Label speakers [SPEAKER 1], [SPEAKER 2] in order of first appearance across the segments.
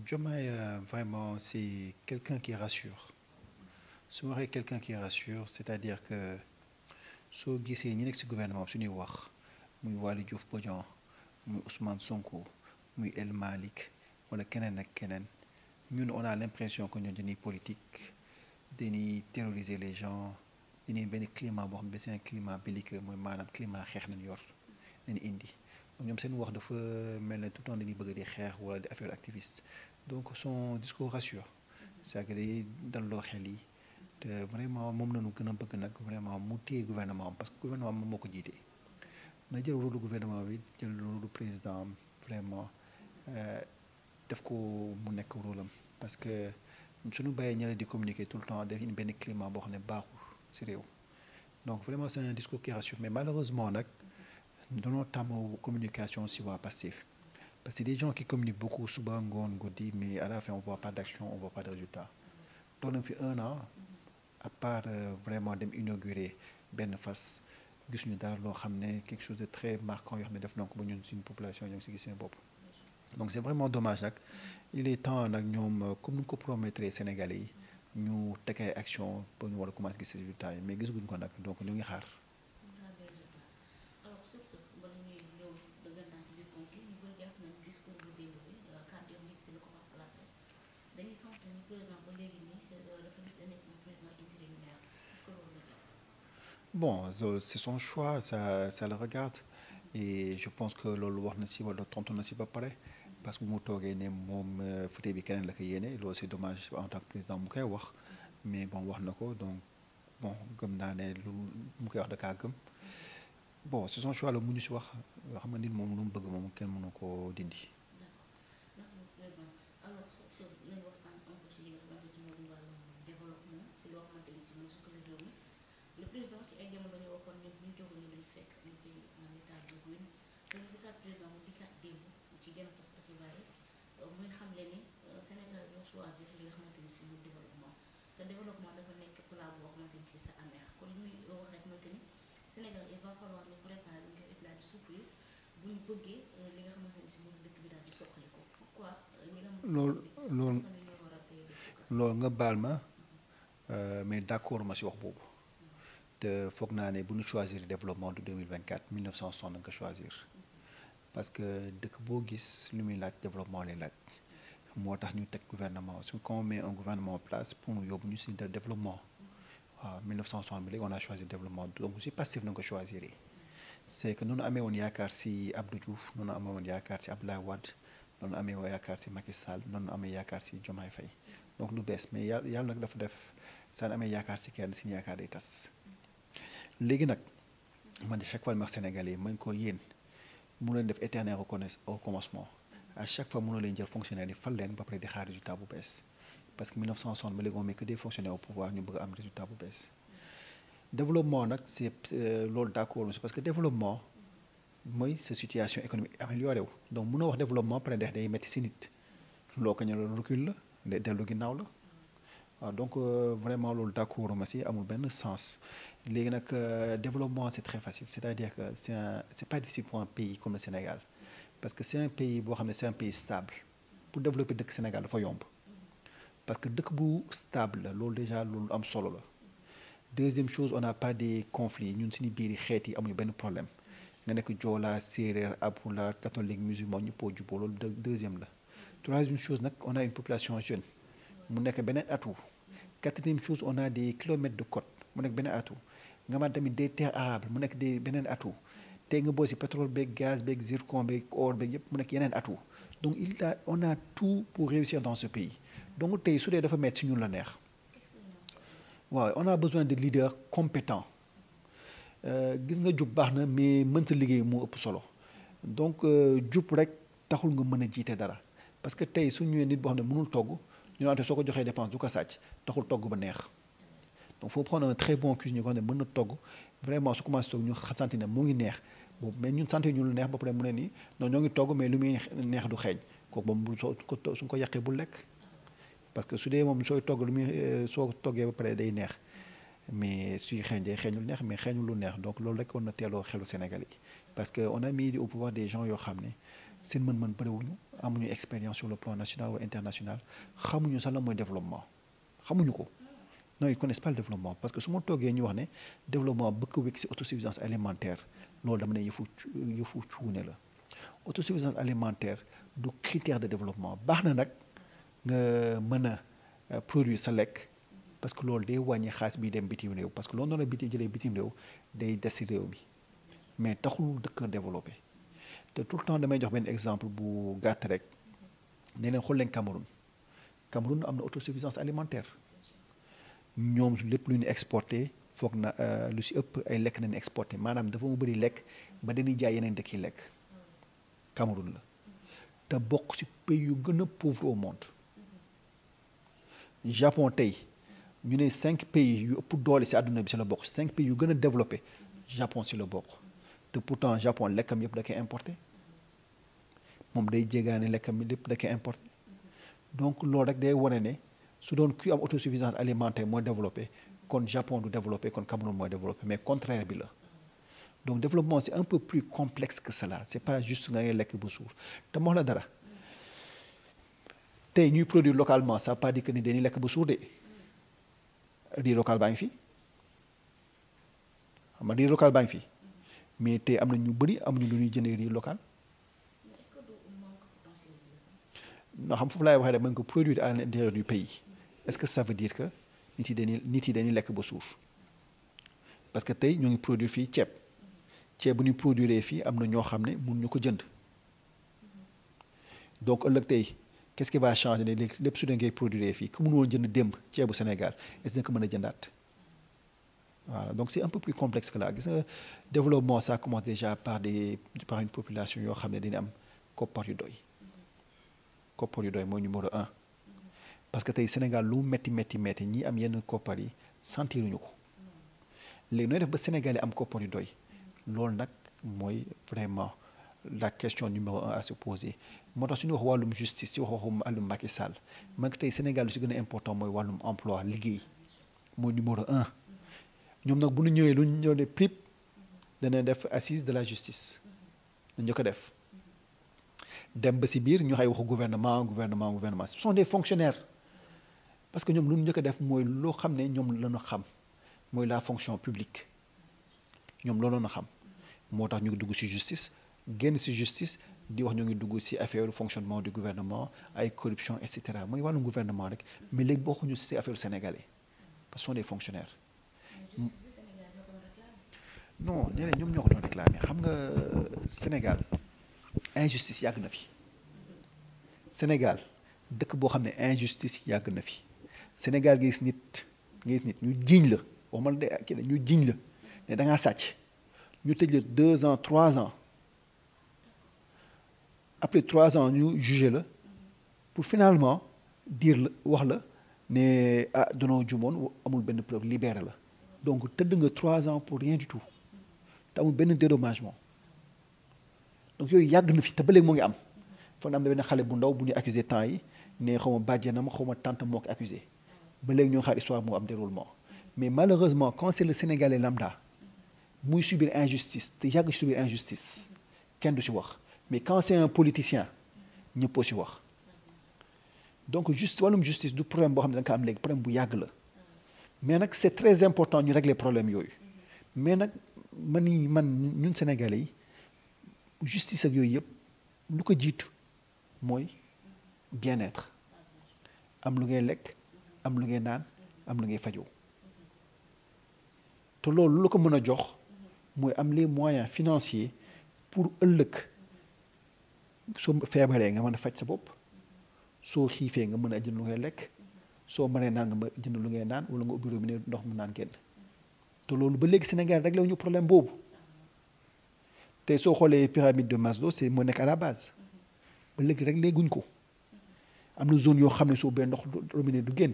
[SPEAKER 1] Diomaye, vraiment, c'est quelqu'un qui rassure. su ma waxee quelqu'un qui rassure c'est-à-dire que soo gisee ñi nekk ci gouvernement bi suñuy wax muy Waly Diouf Bodian muy Ousmane Sonko muy El Malick wala keneen ak keneen ñun on a l'impression que ñun dañuy politique dañuy terroriser les gens dañuy benn climat boo xam ne c'est un climat belliqueux mooy maanaam climat xeex nañu yor nañu indi ñoom seen wax dafa mel ne tout le temps dañuy bëgg di xeex wala di affaire activiste donc son discours rassure c'est-à-dire que day dalloo xel yi te vraiment moom la ñu gën a bëgg nag vraiment mu téye gouvernement am parce que gouvernement moom moo ko jiite na jël rôle gouvernement bi jël rôle président am vraiment def ko mu nekk rôle am parce que suñu bàyyee ñeneen di communiquer tout le temps def une benn climat boo xam ne baaxul ci réew donc vraiment c'est un discours qui rassure mais malheureusement nag dañoo tàmm communication ci waa Pastef parce que des gens qui communiquent beaucoup suba ngoon guddi mais à la fin on voit pas d'action on voit pas de résultat toog nañ fi un an à part vraiment dem inaugurer benn fas gisuñu dara loo xam ne quelque chose de très marquant yoo xam ne def donc ba ñun suñu population ñoo ngi ci gis seen bopp donc c'est vraiment dommage nag il est temps nag ñoom comme ni ñu ko promettre Sénégalais yi ñu teg ay action ba ñu war a commencer gis résultats yi mais gisaguñ ko nag donc ñu ngi xaar. Bon c'est son choix ça le regarde et je pense que loolu wax na ci wala tontu na ci ba pare parce que bu mu toogee ne moom fauteuil bi keneen la ko yéene loolu c'est dommage en tant que président mu koy wax mais bon wax na ko donc bon gëm naa ne lu mu koy wax da kaa gëm bon c'est son choix la mu ñu ci wax xam nga nit moom lu mu bëgg moom kenn mënu koo dindi. loolu loolu loolu nga baal ma mais d'accord ma ci wax boobu te foog naa ne bu ñu choisir développement de 2024 1960 nga choisir parce que dëkk boo gis lu muy laaj développement lay laaj moo tax ñu teg gouvernement su qu'on met un gouvernement en place pour mu yóbbu ñu ci développement waaw 1960 bi léegi on a choisi développement donc ci Pastef na nga ko choisir c'est que noonu amee woon yaakaar ci Abdou Diouf noonu amee woon yaakaar ci Abdoulaye Wade noonu amee woon yaakaar ci Macky Sall noonu amee yaakaar ci Diomaye Faye donc lu bees mais yàlla nag dafa def saa amee yaakaar ci kenn ci yaakaar day tas léegi nag man chaque fois ma wax Sénégalais yi mañ ko yéen mu leen def éternel reconnaissance au commencement à chaque fois mënoo leen jël fonctionnaire yi fal leen ba pare di xaar résultat bu bees parce que 1960 ba léegi on met que des fonctionnaires au pouvoir ñu bëgg am résultat bu bees développement nag c'est loolu d'accord parce que développement mooy sa situation économique amélioré wu donc mënoo wax développement pare ndex day métti ci nit loo ko ñëw recul la dellu ginnaaw la waaw donc vraiment loolu d'accord ma ci amul benn sens léegi nag développement c'est très facile c'est-à-dire que c'est pas difficile pour un pays comme le Sénégal parce que c'est un pays boo xam ne c'est un pays stable pour développer dëkk Sénégal dafa yomb parce que dëkk bu stable la loolu déjà loolu am solo la deuxième chose on n'a pas des conflits ñun suñu biir xeet yi amuñu benn problème nga nekk Joola séeréer Apulaar catholique musulman ñu po juboo loolu deuxième la troisième chose nag on a une population jeune mu nekk beneen atout quatrième chose on a des kilomètres de côte mu nekk beneen atout nga ma tamit des terres arables mu nekk des beneen atout tey nga boo ci pétrole beeg gaz beeg zircon beeg or beeg yëpp mu nekk yeneen atout donc on a tout pour réussir dans ce pays donc tey su dee dafa mettre ci ñun la neex waaw on a besoin de leaders compétents gis nga jub baax na mais mën sa liggéey moo ëpp solo donc jub rek taxul nga mën a jiite dara parce que tey su ñëwee nit boo xam ne mënul togg ñu naan soo ko joxee dépense du ko sàcc taxul togg ba neex donc faut prendre un très bon cuisinier ko xam ne mën na togg vraiment su commencé togg ñu santi ne mu ngi neex boobu mais ñun santé ñu lu neex ba pare mu ne nii non ñoo ngi togg mais lu muy neex du xeeñ kooku moom su ko yàqee bu lekk parce que su dee moom sooy togg lu muy soo toggee ba pare day neex mais suy xeeñ day xeeñul neex mais xeeñul lu neex donc loolu rek war na teeloo xelu Sénégal yi parce que on a mis au pouvoir des gens yoo xam ne seen mën-mën bëriwuñu amuñu expérience sur le plan national ou international xamuñu sax la mooy développement xamuñu ko non ils connaissent pas le développement parce que su ma toogee ñu wax ne développement bëgg ko wekk ci autosuffisance alimentaire loolu dama ne yëfu cuune la autosuffisance alimentaire du critère de développement baax na nag nga mën a produire sa lekk parce que loolu day wàññi xaalis bi dem bitim réew parce que loolu noonu la jëlee bitim réew day des ci réew mi mais taxul dëkk développé te tout le temps damay jox benn exemple bu gàtt rek ne leen xool leen Cameroun am na autosuffisance alimentaire ñoom lépp lu ñu exporté foog na lu ci ëpp ay lekk nañu exporté maanaam dafa mu bëri lekk ba dañuy jaay yeneen dëkk yi lekk Cameroun la te bokk ci pays yu gën a pauvre au monde Japon tey ñu ne 5 pays yu ëpp doole ci àdduna bi ci la bokk 5 pays yu gën a développé Japon ci la bokk te pourtant Japon lekkam yëpp da koy importé moom day jéegaane lekkam lépp da koy importé donc loolu rek day wane ne su doon kuy am autosuffisance alimentaire mooy développé kon Japon du développé kon Cameroun mooy développé mais contraire bi la donc développement c'est un peu plus complexe que cela c'est pas juste nga ngay lekk bu suur te moo la dara tey ñuy produire localement ça veut pas dire que ni dañuy lekk bu suur de riz local baa ngi fi xam nga riz local baa ngi fi mais tey am na ñu bëri amuñu lu ñuy jëndee riz local non xam foofu laay waxee rek mën ko produire à l'intérieur du pays est-ce que ça veut dire que nit yi dañuy lekk ba suur parce que tey ñoo ngi produire fii ceeb bu ñuy produire fii am na ñoo xam ne mun ñu ko jënd donc ëllëg tey qu'est-ce qui va changer ne léegi lépp su dee ngay produire fii ku mënu woon jënd démb ceebu Sénégal est-ce que mën a jëndaat voilà donc c'est un peu plus complexe que là gis nga développement ça commence déjà par une population yoo xam ne dañu am koppar yu doy mooy numéro 1 parce que tey Sénégal lu mu métti ñi am yenn koppar yi sentiruñu ko léegi nooy def ba Sénégal yi am koppar yu doy loolu nag mooy vraiment la question numéro 1 à se poser moo tax suñu wax wàllum justice ci waxum wàllum Macky Sall man tey Sénégal lu ci gën a important mooy wàllum emploi liggéey mooy numéro 1 ñoom nag bu ñu ñëwee lu ñu ñëw ne prip dana def assise de la justice dañu ko def dem ba ci biir ñu xay waxu gouvernement ce sont des fonctionnaires parce que ñoom lu ñu njëkk a def mooy loo xam ne ñoom la ñu xam mooy la fonction publique ñoom loolu la ñu xam moo tax ñu ngi dugg ci justice génn ci justice di wax ñu ngi dugg ci affaire fonctionnement du gouvernement ay corruption et cetera mooy wàllum gouvernement rek mais léegi boo xoolee ci affaire sénégalais parce que ce sont des fonctionnaires. non nee ñoom ñoo ko doon réclamer xam nga Sénégal injustice yàgg na fi Sénégal dëkk boo xam ne injustice yàgg na fi Sénégal nga gis nit ñu jiiñ la waxuma la de kii ñu jiiñ la ne da ngaa sàcc ñu tëj la 2 ans 3 ans après 3 ans ñu jugé la pour finalement dire la wax la ne danoo jumoon amul benn preuve libéré la donc tëdd nga 3 ans pour rien du tout te amul benn dédommagement donc yooyu yàgg na fi te ba léegi moo ngi am foog na am na benn xale bu ndaw bu ñuy accusé temps yi ne xaw ma bàjjenam xaw ma tante moo ko accusé ba léegi ñoo xaar histoire moo am déroulement mais malheureusement quand c'est le Sénégalais lambda muy subir injustice te yàgg subir injustice kenn du ci wax mais quand c'est un politicien ñëppoo ci wax donc juste wàllum justice du problème boo xam ne da nga ko am léegi problème bu yàgg la mais nag c'est très important ñu régler problème yooyu mais nag man ñun Sénégalais yi justice ak yooyu yëpp lu ko jiitu mooy bien-être am lu ngay lekk am lu ngay naan am lu ngay fajoo te loolu lu ko mën a jox mooy am les moyens financiers pour ëllëg soo feebaree nga mën a faj sa bopp soo xiifee nga mën a jënd lu ngay lekk soo mënee naan nga mën a jënd lu ngay naan wala nga ubbi robinet ndox mu naan génn te loolu ba léegi Sénégal réglé wu ñu problème boobu te soo xoolee pyramide de Maslow c'est moo nekk à la base ba léegi réglé guñ ko am na zone yoo xam ne soo ubbee ndox robinet du génn.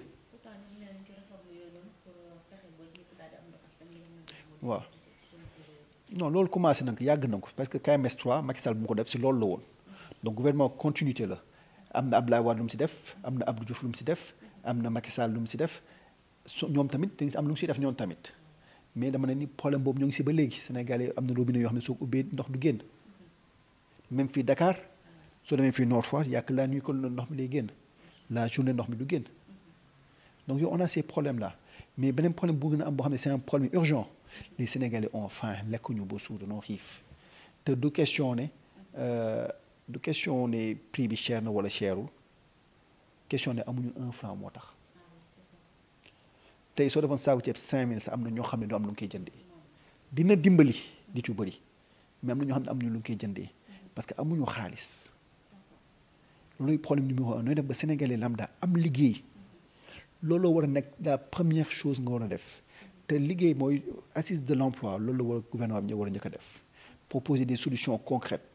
[SPEAKER 1] waaw non loolu commencé na ko yàgg na ko parce que KMS 3 Macky Sall bu mu ko def si loolu la woon donc gouvernement continuité la am na Abdoulaye Wade lu mu si def am na Abdou Diouf lu mu si def am na Macky Sall lu mu si def ñoom tamit dañu am lu mu si def ñoom tamit mais dama ne ni problème boobu ñoo ngi si ba léegi Sénégalais am na robinet yoo xam ne soo ko ubbee ndox du génn même fii Dakar soo demee fii Nord Foire y a que la nuit que ndox mi day génn la journée ndox mi du génn donc yow on a ces problèmes là mais beneen problème bu gën a am boo xam ne c'est un problème urgent les Sénégalais ont faim lekkuñu ba suur dañoo xiif te du question ne prix bi cher na wala cherul question ne amuñu 1 franc moo tax tey soo defoon saaku ceeb 5000 sax am na ñoo xam ne du am lu ñu koy jëndee dina dimbali nit yu bëri mais am na ñoo xam ne amuñu lu ñu koy jëndee parce que amuñu xaalis looluy problème numéro 1 nooy def ba Sénégalais lambda am liggéey looloo war a nekk la première chose nga war a def te liggéey mooy assise de l'emploi loolu la war a gouvernement bi war a njëkk a def proposer des solutions concrètes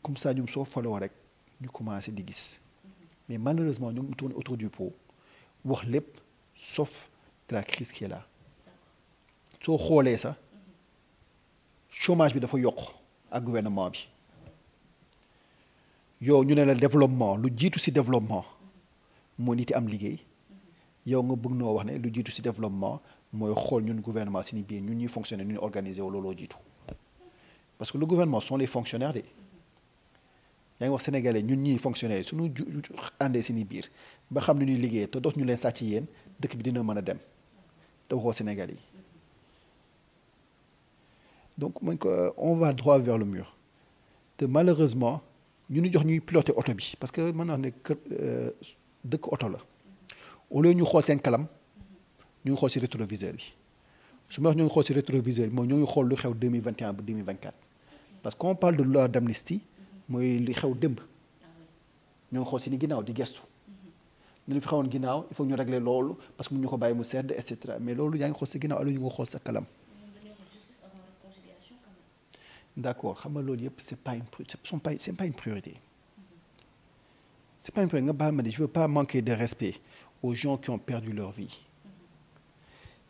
[SPEAKER 1] comme ça ñoom soo faloo rek ñu commencé di gis mais malheureusement ñoom tourne autour du pot wax lépp sauf de la crise qui est là soo xoolee sax chômage bi dafa yokk ak gouvernement bi yow ñu ne la développement lu jiitu ci développement moo nit yi am liggéey yow nga bëgg noo wax ne lu jiitu ci développement mooy xool ñun gouvernement si ni biir ñun ñuy fonctionner ñu organiser wu looloo jiitu parce que le gouvernement sont les fonctionnaires de yaa ngi wax sénégalais ñun ñuy fonctionnaire suñu àndee si ni biir ba xam ne ñuy liggéey te doot ñu leen sàcc yéen dëkk bi dina mën a dem te waxoo sénégalais yi donc mooy que on va droit vers le mur te malheureusement ñu jox ñuy piloter oto bi parce que mën naa ne kër dëkk oto la au lieu ñu xool seen kalam ñu ngi xool ci rétroviseur bi su ma wax ñoo ngi xool ci rétroviseur bi mooy ñoo ngi xool lu xew 2021 ba 2024 parce que quand on parle de loi d'amnistie mooy li xew démb ñoo ngi xool ci ni ginnaaw di gestu ñu fi xewoon ginnaaw il faut ñu régler loolu parce que mu ñu ko bàyyi mu sedd et cetera mais loolu yaa ngi xool ci ginnaaw alors ñu ngi xool sa kalam d'accord xam nga loolu yëpp c'est pas une priorité c'est pas une priorité nga baal ma di je veux pas manquer de respect aux gens qui ont perdu leur vie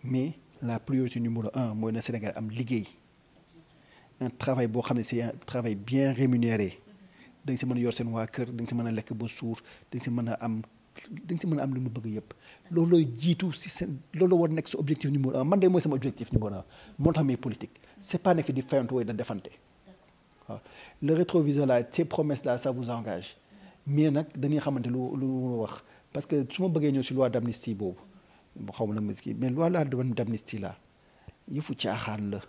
[SPEAKER 1] mais la priorité numéro 1 mooy na Sénégal am liggéey un travail boo xam ne c'est un travail bien rémunéré da nga si mën a yor seen waa kër da nga si mën a lekk ba suur da nga si mën a am lu mu bëgg yëpp loolooy jiitu si seen loolu war nekk sa objectif numéro 1 man de mooy sama objectif numéro 1 moo tax mes politique c'est pas nekk fi di fayantu way da defante waaw le rétroviseur là ces promesses là ça vous engage mais nag dañuy xamante lu wax parce que su ma bëggee ñëw si loi d'amnistie boobu xaw ma la ma kii mais loi d'amnistie là yëfu caaxaan la.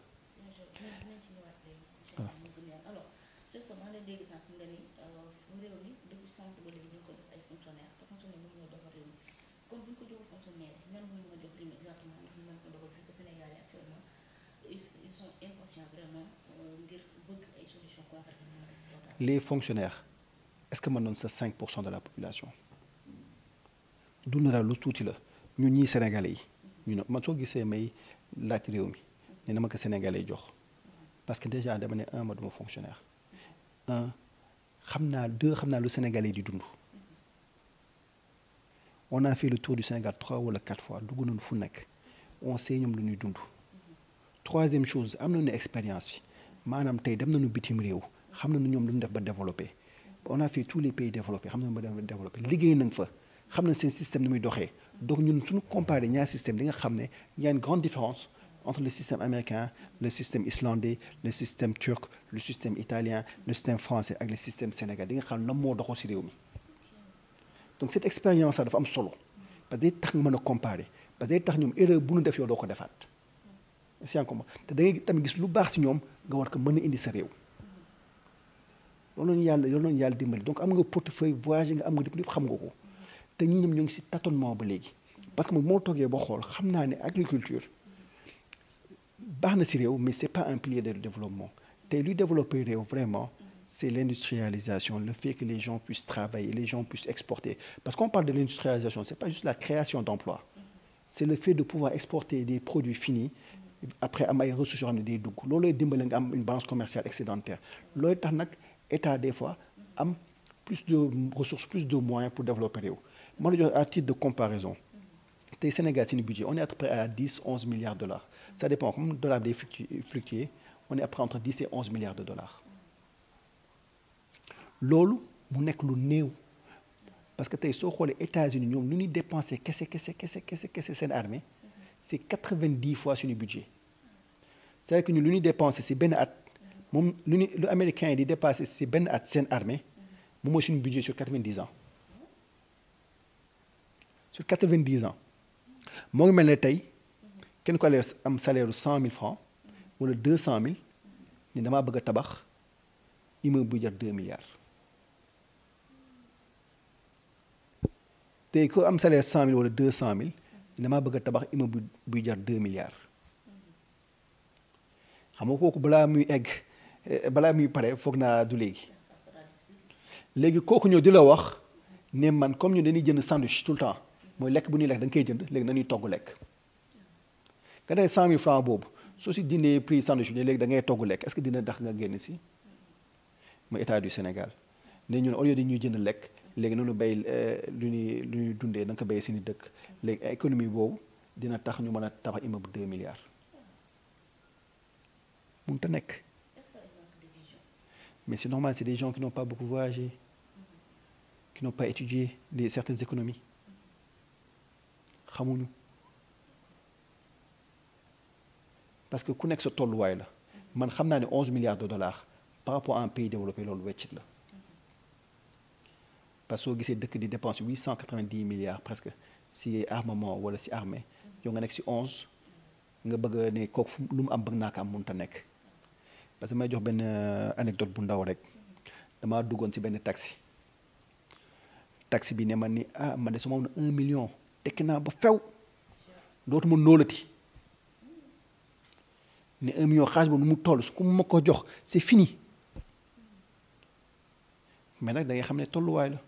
[SPEAKER 1] Les fonctionnaires est-ce que mën noon sa 5% de la population dund daal lu tuuti la ñun ñii sénégalais yi ñu ne man soo gisee may laaj réew mi ne na ma ko sénégalais jox parce que déjà dama ne ma duma fonctionnaire xam naa lu sénégalais di dund on a fait le tour du Sénégal 3 wala 4 fois dugg nañu fu nekk on sait ñoom lu ñuy dund. Troisième chose am nañu expérience bi maanaam tey dem nañu bitim réew xam nañu ñoom lu ñu def ba développé on a fait tous les pays développés xam nañu ba développé liggéey nañ fa xam nañ seen système ni muy doxee donc ñun suñu comparé ñaari système di nga xam ne y a une grande différence entre le système américain le système islandais le système turc le système italien le système français ak le système sénégalais di nga xam lan moo doxal ci réew mi donc cette expérience là dafa am solo parce que day tax nga mën a comparer parce que day tax ñoom erreur bu ñu def yow doo ko defaat c'est encore te da ngay tamit gis lu baax ci ñoom nga war ko mën a indi sa réew loolu lañu yàlla dimbali donc am nga portefeuille voyagé nga am nga lépp xam nga ko te ñi ñoom ñoo ngi ci tâtonnement ba léegi parce que moo toogee ba xool xam naa ne agriculture baax na ci réew mais c'est pas un pilier de développement te luy développer réew vraiment c'est l'industrialisation le fait que les gens puissent travailler les gens puissent exporter parce qu'on parle de l'industrialisation c'est pas juste la création d'emplois c'est le fait de pouvoir exporter des produits finis après am ay ressources yoo xam ne day dugg loolooy dimbale nga am une balance commerciale excédentaire loolu tax nag état des fois am plus de ressources plus de moyens pour développer réew ma la jox à titre de comparaison tey Sénégal suñu budget on est à peu près à 10-11 milliards de dollars ça dépend comme dollar day fluctuer on est à peu près entre 10 et 11 milliards de dollars loolu mu nekk lu néew parce que tey soo xoolee États-Unis ñoom lu ñuy dépenser kese seen armée c'est 90 fois suñu budget c'est-à-dire que ñun lu ñuy dépenser ci benn at moom lu américain yi di dépasser ci benn at seen armée moom mooy suñu budget sur 90 ans sur 90 ans moo ngi mel ne tey kenn ko am salaire u 100 000 francs wala 200 000 ni damaa bëgg a tabax immeuble bu jar 2 milliards tey ko am salaire 100 000 wala 200 000 ni damaa bëgg a tabax immeuble buy jar 2 milliards xam nga kooku balaa muy pare foog naa du léegi kooku ñëw di la wax ne man comme ñu dañuy jënd sandwich tout le temps mooy lekk bu ñuy lekk da nga koy jënd léegi nañuy togg lekk nga dee 100 000 francs boobu soo si dindee prix sandwich bi léegi da ngay togg lekk est-ce que dina tax nga génn si mooy état du Sénégal ne ñun au lieu de ñuy jënd lekk léegi noonu béy lu ñuy dundee da nga ko béy suñu dëkk léegi économie boobu dina tax ñu mën a tabax immeuble 2 milliards mënut a nekk mais c'est normal c'est des gens qui n'ont pas beaucoup voyagé qui n'ont pas étudié certaines économies xamuñu parce que ku nekk sa tolluwaay la man xam naa ne 11 milliards de dollars par rapport à un pays développé loolu weccit la parce que soo gisee dëkk di dépense 890 milliards presque si armement wala si armée yow nga nekk si 11 nga bëgg ne kooku lu mu am bëgg naa ko am mënut a nekk parce que may jox benn anecdote bu ndaw rek damaa duggoon si benn taxi bi ne man ni man de su ma amoon 1 million tekki naa ba few dootuma nóolati ne 1 million xaalis boobu nu mu toll su ku ma ko jox c'est fini mais nag da ngay xam ne tolluwaay la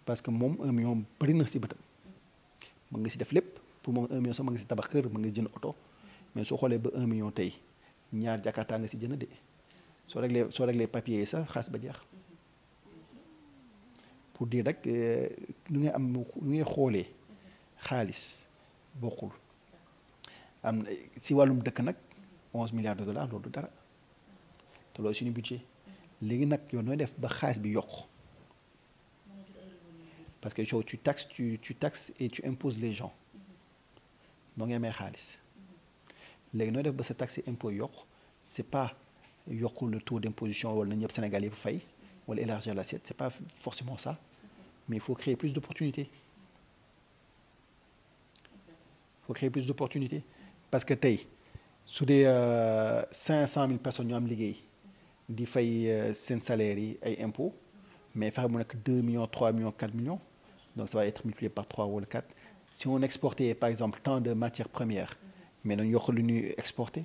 [SPEAKER 1] parce que moom 1 million bari na si bëtam mën nga si def lépp pour moom 1 million sax mën nga si tabax kër mën nga si jënd oto mais soo xoolee ba 1 million tey ñaar jakarta nga si jënd de soo réglé papier yi sax xaas ba jeex pour dire rek lu ngay xoolee xaalis bokkul am si wàllum dëkk nag 11 milliards de dollars loolu du dara te loolu suñu budget léegi nag yow nooy def ba xaalis bi yokk parce que yow tu taxes et tu imposes les gens noo ngi amee xaalis léegi nooy def ba sa taxe impôt yokk c'est pas yokk le taux d'imposition wala na ñëpp Sénégal yëpp fay wala élargir l'assiette c'est pas forcément ça mais il faut créer plus d'opportunités parce que tey su dee 500 000 personnes ñoo am liggéey di fay seen salaire yi ay impôts mais fexe mu nekk 2 millions 3 millions 4 millions donc ça va être multiplié par 3 wala 4 si on exportait par exemple tant de matières premières mais nañu yokk lu ñuy exporter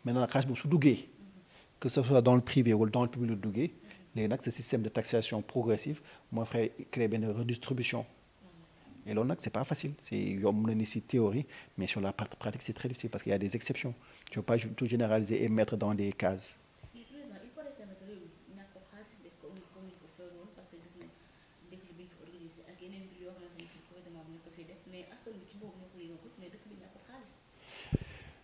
[SPEAKER 1] maintenant xaalis boobu su duggee que ce soit dans le privé wala dans le public lu duggee léegi nag ce système de taxation progressive moo fexe créer benn redistribution et loolu nag c'est pas facile c'est yomb na ni si théorie mais sur la pratique c'est très difficile parce qu'il y a des exceptions tu peux pas tout généraliser et mettre dans des cases.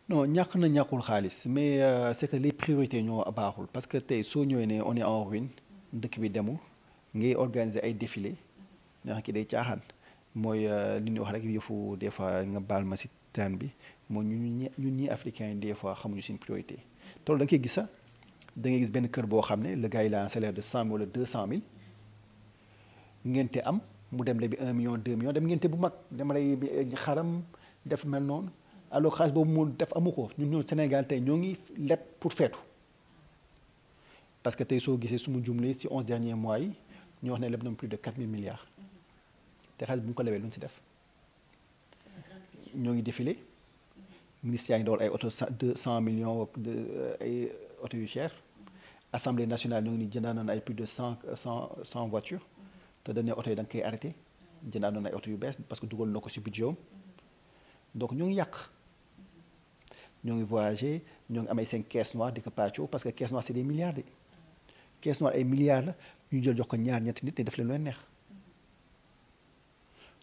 [SPEAKER 1] non ñàkkul xaalis mais c'est que les priorités ñoo baaxul parce que tey soo ñëwee ne on est en ruine dëkk bi demul ngay organiser ay défilé ñoo xam ki day caaxaan mooy li ñuy wax rek yëfu des fois nga baal ma si terme bi mooy ñun ñi africains yi des fois xamuñu suñu priorité te loolu da nga koy gis sax da ngay gis benn kër boo xam ne le gars il a un salaire de 100 000 wala 200 000 ngente am mu dem lebi 1 million 2 millions dem ngente bu mag dem rey xaram def mel noonu alors xaalis boobu mu def amu ko ñun Sénégal tey ñoo ngi leb pour feetu parce que tey soo gisee suma jumlee si 11 derniers mois yi ñu wax ne leb nañ plus de 4 000 milliards te xaalis bu ñu ko lebee lu ñu si def ñoo ngi défilé ministre yaa ngi dawal ay oto 100 millions ay oto yu cher assemblée nationale ñoo ngi ni jëndaa nañ ay plus de 100 voitures te dañ ne oto yi da nga koy arrêté jëndaa nañ ay oto yu bees parce que dugal na ko si budget am donc ñoo ngi yàq ñoo ngi voyagé ñoo ngi amee seen caisse noire di ko pàccoo parce que caisse noire c'est des milliards de caisse noire ay milliards la ñu jël jox ko ñaar ñetti nit ne def leen lu leen neex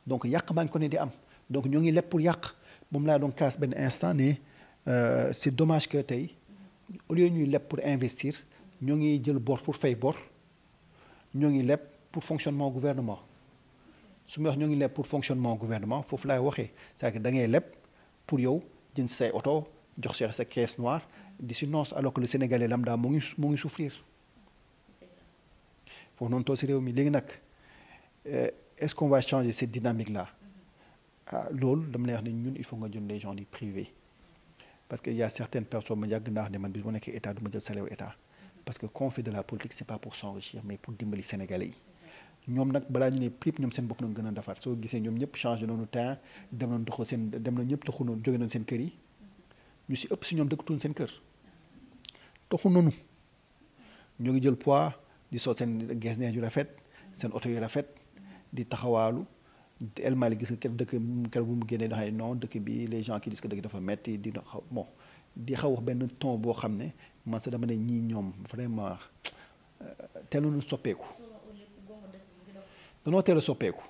[SPEAKER 1] donc yàq baa ngi ko ne di am donc ñoo ngi leb pour yàq moom laa doon kaas benn instant ne c'est dommage que tey au lieu ñuy leb pour investir ñoo ngi jël bor pour fay bor ñoo ngi leb pour fonctionnement gouvernement su ma wax ñoo ngi leb pour fonctionnement gouvernement foofu laay waxee c'est-à-dire que da ngay leb pour yow jënd say oto jox sa caisse noire di si noos alors que le Sénégalais lambda moo ngi souffrir foofu noonu toll si réew mi léegi nag est-ce qu'on va changer cette dynamique là ah loolu dama lay wax ne ñun il faut nga jël les gens du privé parce que il y a certaines personnes ma yàgg naa wax ne man bis bu nekkee état du ma jël salaire état parce que qu'on fait de la politique c'est pas pour s'enrichir mais pour dimbali Sénégalais yi ñoom nag balaa ñu ne prip ñoom seen bopp na gën a defar soo gisee ñoom ñëpp changé noonu temps dem nañ doxal seen dem na ñëpp taxu noonu jóge nañ seen kër yi ñu si ëpp si ñoom dëkkatuñ seen kër taxu noonu ñoo ngi jël poids di sol seen gestion yu rafet seen oto yu rafet di taxawaalu El Malick gis nga keroog bu mu génnee daxay non dëkk bi les gens qui disent que dëkk dafa metti dina xaw bon di xaw wax benn ton boo xam ne man sax dama ne ñii ñoom vraiment teeloon soppeeku danoo teel a soppeeku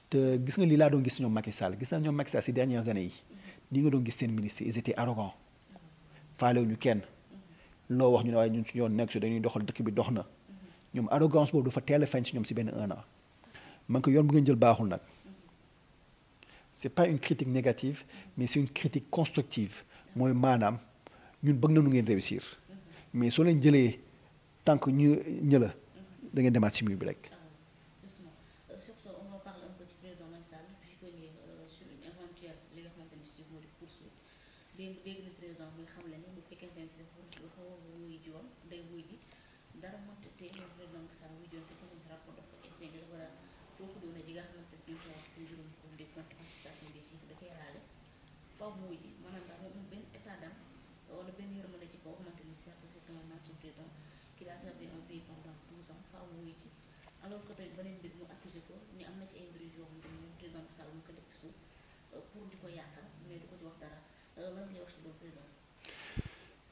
[SPEAKER 1] te gis nga lii laa doon gis ñoom Macky Sall gis naa ñoom Macky Sall ces dernières années yi nii nga doon gis seen ministres ils étaient arrogants faalewu ñu kenn loo wax ñu ne waaye ñun ci yoon nekk si dañuy doxal dëkk bi dox na ñoom arrogance boobu dafa teel a feeñ si ñoom si benn 1 an man ko yoon bu ngeen jël baaxul nag c'est pas une critique négative mais c'est une critique constructive mooy maanaam ñun bëgg na nu ngeen réussir mais soo leen jëlee tant que ñu ñëla da ngeen demaat si mur bi rek.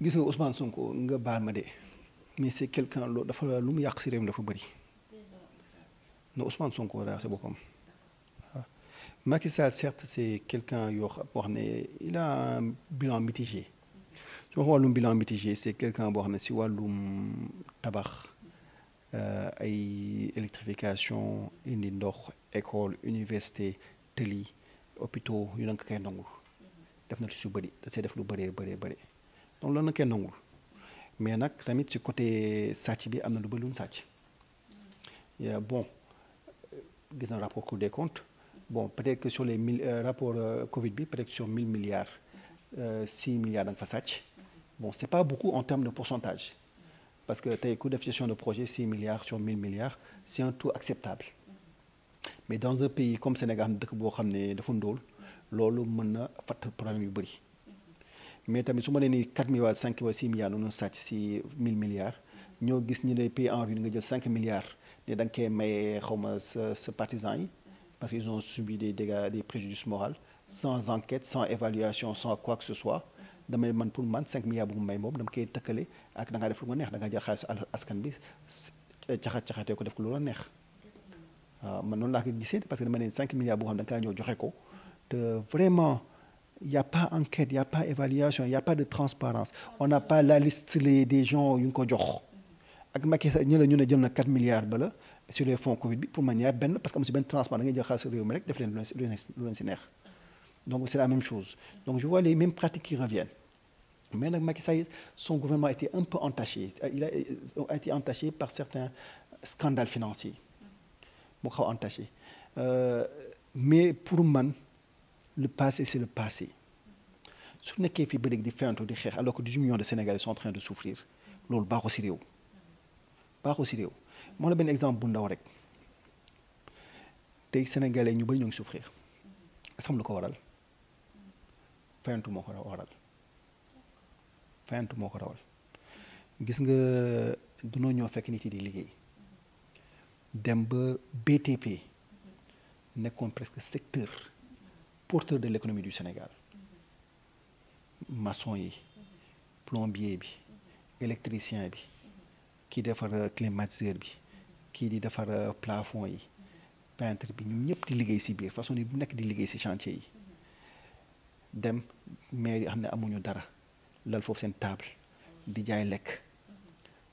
[SPEAKER 1] gis nga Ousmane Sonko nga baal ma de mais c'est quelqu'un loolu dafa lu mu yàq si réew mi dafa bëri non Ousmane Sonko daa si boppam waaw Macky Sall certes c'est quelqu'un yoo xam boo xam ne il a un bilan mitigé su ma wàllum bilan mitigé c'est quelqu'un boo xam ne si wàllum tabax ay électrification indi ndox école université tëli hôpitaux yu na nga koy nangul def na lu si bëri da see def lu bëree bëri donc loolu nag kenn nangul mais nag tamit ci côté sàcc bi am na lu bëri lu mu sàcc bon gis na rapport Cour des comptes bon peut-être que sur les rapport Covid bi peut-être sur 1000 milliards 6 milliards da nga fa sàcc bon c'est pas beaucoup en termes de pourcentage parce que tey ku def gestion de projet 6 milliards sur 1000 milliards c'est un taux acceptable mais dans un pays comme Sénégal xam dëkk boo xam ne dafa ndóol loolu mën na fatt problème yu bëri mais tamit su ma nee nii 4 milliards 5 wala 6 milliards noonu sàcc si 1000 milliards ñoo gis ñu ne pays en ruine nga jël 5 milliards ne da nga koy maye xaw ma sa partisans yi parce qu'ils ont subi des dégâts des préjudices moraux sans enquête sans évaluation sans quoi que ce soit damay man pour man 5 milliards bu mu may moom dama koy tëkkale ak da ngaa def lu nga neex da ngaa jël xaalis askan bi caxatee ko def ko lu la neex waaw man noonu laa ko gisee parce que dama ne 5 milliards boo xam ne da nga kaa ñëw joxe ko te vraiment il y a pas enquête il y a pas évaluation il y a pas de transparence on n'a pas la liste des gens yu ñu ko jox ak Macky Sall ñu ne jël na 4 milliards ba la sur les fonds Covid bi pour man ñaar benn parce que amu si benn transparence da ngay jël xaalis réew mi rek def leen lu leen si neex donc c'est la même chose donc je vois les mêmes pratiques qui reviennent mais nag Macky Sall son gouvernement a été un peu entaché il a été entaché par certains scandales financiers mu xaw entaché mais pour man le passé c'est le passé su nekkee fii ba léegi di fentu di xeex alors que 18 millions de Sénégalais sont en train de souffrir loolu baaxoo si réew moo la benn exemple bu ndaw rek tey Sénégalais ñu bëri ñoo ngi souffrir xam lu ko waral fentu moo ko waral gis nga dunoo ñoo fekk nit yi di liggéey dem ba BTP nekkoon presque secteur porteur de l'économie du Sénégal maçon yi plombier bi électricien bi kii defar climatiseur bi kii di defar plafond yi peintre bi ñun ñëpp di liggéey ci biir façon yi bu nekk di liggéey ci chantier yi dem maire yi xam ne amuñu dara lal foofu seen table di jaay lekk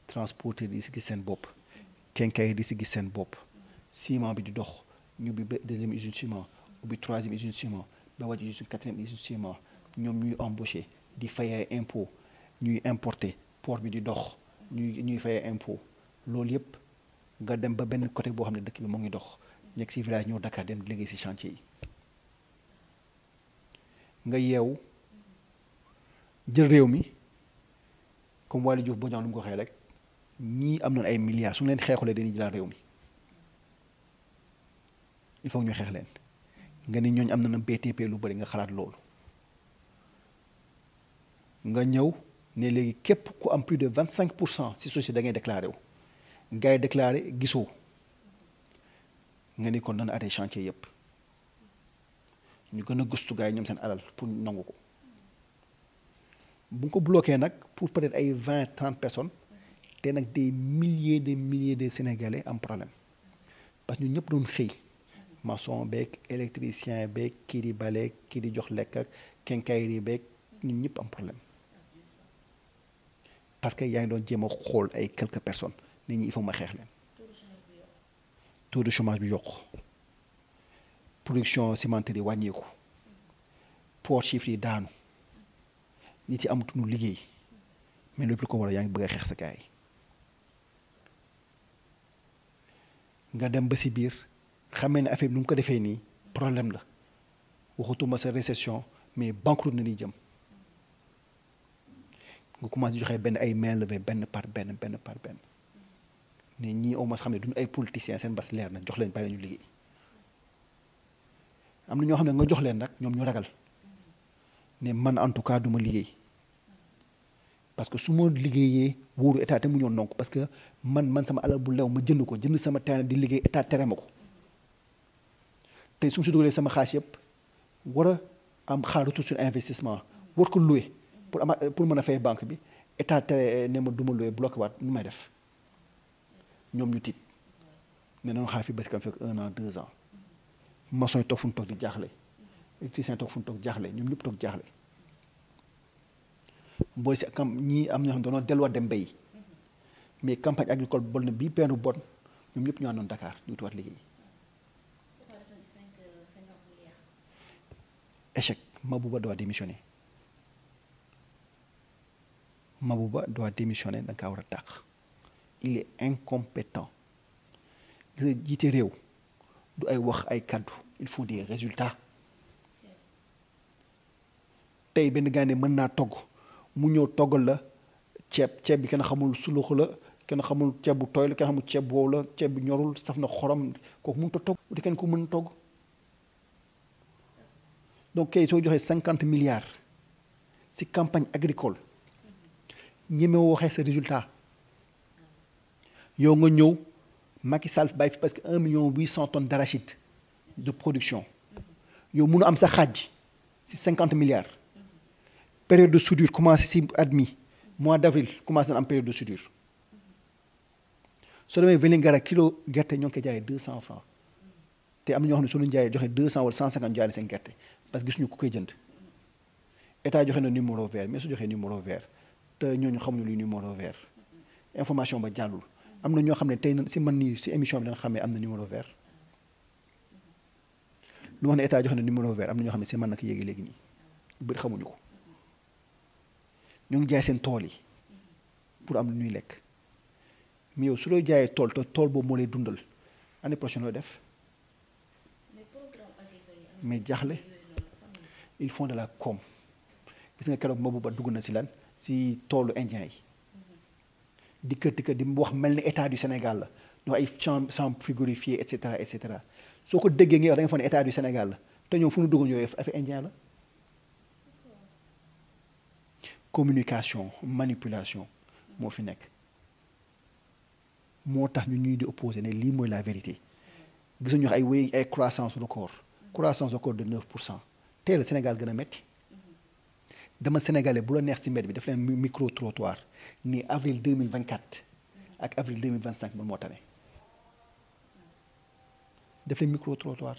[SPEAKER 1] transporteur di ci gis seen bopp kenkay di ci gis seen bopp ciment bi di dox ñu ubbi deuxième usine ciment ubbi troisième usine ciment ba wàcc usine quatrième usine ciment ñoom ñuy embauché di fayee impôt ñuy importer port bi di dox ñuy fayee impôt loolu yëpp nga dem ba benn côté boo xam ne dëkk bi mu ngi dox nekk si village ñëw Dakar dem liggéey si chantier yi nga yeewu jël réew mi comme Waly Diouf Bodiang lu mu ko waxee rek ñii am nañ ay milliards su leen xeexulee dañuy jëlaat réew mi il faut ñu xeex leen nga ni ñooñu am na BTP lu bëri nga xalaat loolu nga ñëw ne léegi képp ku am plus de 25% si société da ngay déclaré wu gars yi déclaré gisoo nga ni kon dana arrêté chantier yëpp ñu gën a gëstu gars yi ñoom seen alal pour nangu ko bu nga ko bloqué nag pour peut-être ay 20-30 personnes te nag des milliers de Sénégalais am problème parce que ñun ñëpp doon xëy maçon beeg électricien beeg kii di bale kii di jox lekk ak quincaillerie beeg ñun ñëpp am problème parce que yaa ngi doon jéem a xool ay quelques personnes nit ñi il faut ma xeex leen taux de chômage bi yokk production cimenterie yi wàññeeku port chiffre yi daanu nit yi amatuñu liggéey mais lépp lu ko war a yaa ngi bëgg a xeex sa gars yi nga dem ba si biir xamee ne affaire bi nu mu ko defee nii problème la waxatuma sa récession mais banqueroute na ni jëm nga commencé joxe benn ay main levée benn par benn ne ñii au moins xam ne duñu ay politiciens seen bas leer na jox leen bàyyi ñu liggéey am na ñoo xam ne nga jox leen nag ñoom ñu ragal ne man en tout cas du ma liggéey parce que su ma liggéeyee wóoru état te mu ñoon donc parce que man sama alal bu lew ma jënd sama terrain di liggéey état tere ma ko tey su ma si dugalee sama xaalis yëpp war a am xaar retour sur investissement war ko louer pour mën a fay banque bi état tere ne ma du ma louer bloqué waat nu may def ñoom ñu tiit ne noonu xaar fii ba si kam fekk 1 an 2 ans maçon yi toog fu ñu toog di jaaxle électricien toog fu ñu toog jaaxle ñoom ñëpp toog jaaxle booy si ñii am ñoo xam ne dañoo delluwaat dem mbéy mais campagne agricole bon na bii peenu bon ñoom ñëpp ñu àndoon Dakar ñu tuwaat liggéey échec. Mabouba doit démissionner da nga kaa war a dàq il est incompétent gis nga jiite réew du ay wax ay kàddu il faut des résultats tey benn gaynde mën naa togg mu ñëw toggal la ceeb bi kenn xamul sulux la kenn xamul ceeb bu tooy la kenn xamul ceeb wow la ceeb bi ñorul saf na xorom kooku mënut a togg di kenn ku mën togg donc kay soo joxee 50 milliards ci campagne agricole ñemewoo waxee sa résultat yow nga ñëw Macky Sall bàyyi fi parce que 1,8 million tonnes d'arachide de production yow mënu am sa xaaj ci 50 milliards période de soudure commencé ci at mi mois d'avril commencé na am période de soudure soo demee Vélingara kilo gerte ñoo ngi koy jaayee 200 francs te am na ñoo xam ne suñu jaayee joxe 200 wala 150 jaay seen gerte parce que gisuñu ku koy jënd état joxe na numéro vert mais su joxee numéro vert te ñooñu xamuñu luy numéro vert information ba jàllul am na ñoo xam ne tey si man nii si émission bi danga xamee am na numéro vert lu wax ne état joxe na numéro vert am na ñoo xam ne si man naka yéegi léegi nii bëri xamuñu ko ñoo ngi jaay seen tool yi pour am lu ñuy lekk mais yow su looy jaayee tool te tool boobu moo lay dundal année prochaine looy def mais jaaxle ils font de la com gis nga keroog Mabouba dugg na si lan si toolu indien yi di kër di wax mel ni état du Sénégal la ñoo ay chambre frigorifiée et cetera soo ko déggee nga wax da nga foog ne état du Sénégal la te ñoom fu ñu dugg ñooy affaire indien la communication manipulation moo fi nekk moo tax ñu ñuy di opposé ne lii mooy la vérité gis ñu wax ay wéy ay croissance record de 9% tey la Sénégal gën a métti dama sénégalais bu la neex ci mbedd bi daf leen micro trottoir ni avril 2024 ak avril 2025 man moo tane daf leen micro trottoir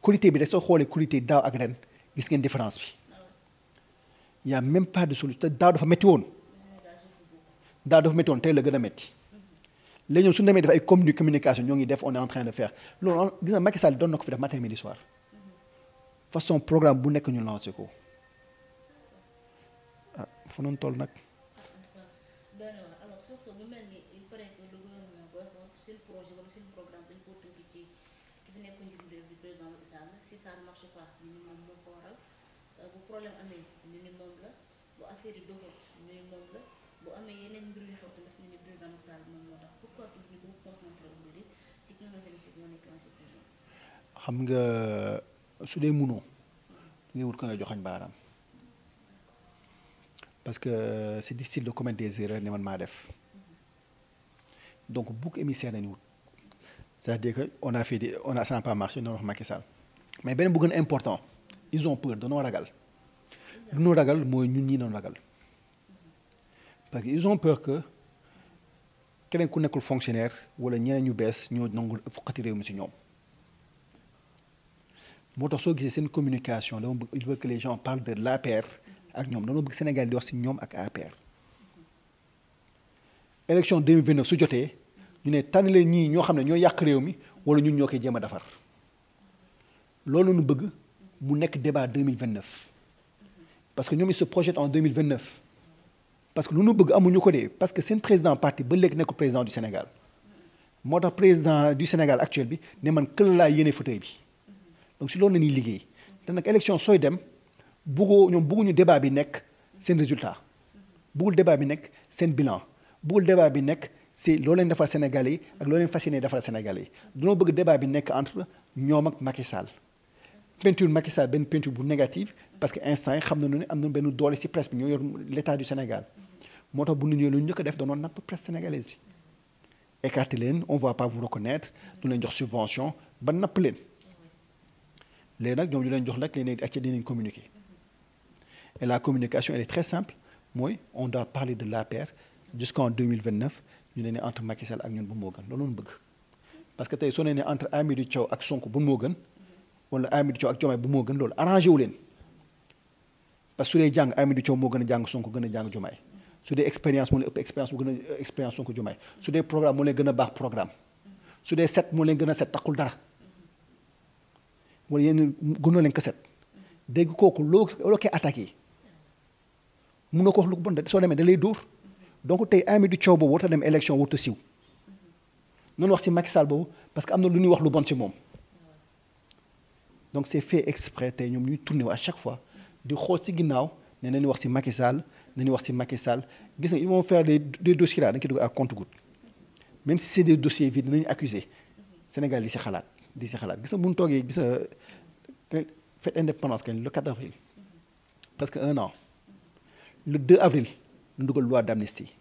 [SPEAKER 1] qualité bi da soo xoolee qualité daaw ak ren gis ngeen différence bi y a même pas de solution te daaw dafa métti woon tey la gën a métti léegi ñoom su ñu demee def ay communication ñoo ngi def on est en train de faire loolu gis nga Macky Sall doon na ko fi def matin midi soir façon programme bu nekk ñu lancé ko ah fa noonu toll nag.
[SPEAKER 2] alors sur ce mu mel ni il paraît que le gouvernement booy xool c'est le projet fi nekk njiitu réew bi président Macky Sall si ça ne marche pas ñu ni moom moo ko waral bu problème amee ñu ni moom la bu affaire yi doxut ñu ni moom la bu amee yeneen mbir yu xew tamit ñu ni président Macky Sall moom moo tax pourquoi ñu bëgg concentré wu mbir yi ci ki nga xamante ne si moo nekk ancien président.
[SPEAKER 1] xam nga su dee munoo ngay wut ko nga joxañ baaraam parce que c'est difficile de commettre des erreurs ne man maa def donc bouc émissaire nañu wut c'est-à-dire que ça n'a pas marché noonu wax Macky Sall mais beneen bu gën a important ils ont peur danoo ragal lu ñu ragal mooy ñun ñii doon ragal parce que ils ont peur que keneen ku nekkul fonctionnaire wala ñeneen ñu bees ñoo nangu foqati réew mi ci ñoom moo tax soo gisee seen communication dama bëgg il veut que les gens parlent de l'APR ak ñoom dama bëgg Sénégal di wax ci ñoom ak APR élection 2029 su jotee ñu ne tànn leen ñii ñoo xam ne ñoo yàq réew mi wala ñun ñoo koy jéem a defar loolu nu bëgg mu nekk débat 2029 parce que ñoom ils se projettent en 2029 parce que lu nu bëgg amuñu ko dee parce que seen président parti ba léegi nekkul président du Sénégal moo tax président du Sénégal actuel bi ne man këla laa yéene fauteuil bi donc si loolu la ñuy liggéey te nag élection sooy dem bëgguñu débat bi nekk seen résultat bëggul débat bi nekk seen bilan bëggul débat bi nekk si loo leen defal Sénégalais yi ak loo leen fas yéene defal Sénégalais yi dañoo bëgg débat bi nekk entre ñoom ak Macky Sall peinture Macky Sall benn peinture bu négative parce que instant yi xam nañu ne am na benn doole si presse bi ñoo yor l'état du Sénégal moo tax bu ñu ñëwee lu ñu njëkk a def danoon napp presse sénégalaise bi écarter leen on va pas vous reconnaître du leen jox subvention ba napp leen léegi nag ñoom ñu leen jox nag léegi ak ci dinañ communiquer et la communication elle est très simple mooy on doit parler de l'APR jusqu'en 2029 ñu ne ne entre Macky Sall ak ñun bu moo gën loolu bëgg parce que tey soo nee ne entre Hamidou Thiaw ak Sonko bu moo gën wala Hamidou Thiaw ak Diomaye bu moo gën loolu arrangé wu leen parce que su dee jàng Hamidou Thiaw moo gën a jàng Sonko gën a jàng Diomaye su dee expérience moo leen ëpp expérience bu gën a expérience Sonko Diomaye su dee programme moo leen gën a baax programme su dee set moo leen gën a set taxul dara wala yéen gënoo leen ko set dégg kooku loo koy attaqué mun na ko wax lu ko bon soo demee da lay dóor donc tey Hamidou Thiaw boobu warut a dem élection warut a siiw noonu wax ci Macky Sall boobu parce que am na lu ñuy wax lu bon ci moom donc c'est fait exprès tey ñoom ñuy tourner à chaque fois di xool ci ginnaaw ne nañu wax ci Macky Sall nañu wax ci Macky Sall gis nga ils vont faire des dossiers là dañ koy dugg à compte-gouttes même si c'est des dossiers vides dinañu accuser Sénégal di ci xalaat gis nga bu ñu toogee gis nga fête indépendance kañ le 4 avril presque un an le 2 avril ñu dugal loi d'amnistie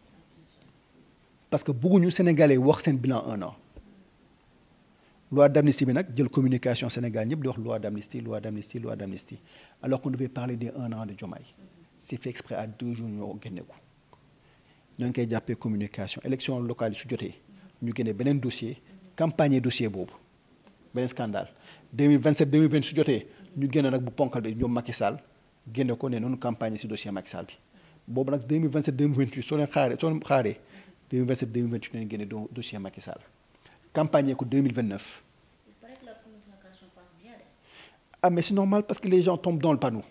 [SPEAKER 1] parce que bëgguñu Sénégalais wax seen bilan un an loi d'amnistie bi nag jël communication Sénégal ñëpp di wax loi d'amnistie alors qu'on devait parler des un an de Diomaye c'est fait exprès à 2 jours ñoo génne ko ñoo ngi koy jàppee communication élection locale yi su jotee ñu génne beneen dossier campagne dossier boobu beneen scandale 2027 2028 su jotee ñu génne nag bu ponkal bi ñoom Macky Sall génne ko ne noonu campagne ci dossier Macky Sall bi boobu nag 2027 2028 soo leen xaaree 2027 2028 nañu génne dossier Macky Sall campagne ko 2029.
[SPEAKER 2] Il paraît que la communication passe bien.
[SPEAKER 1] Ah mais c'est normal parce que les gens tombent dans le panneau.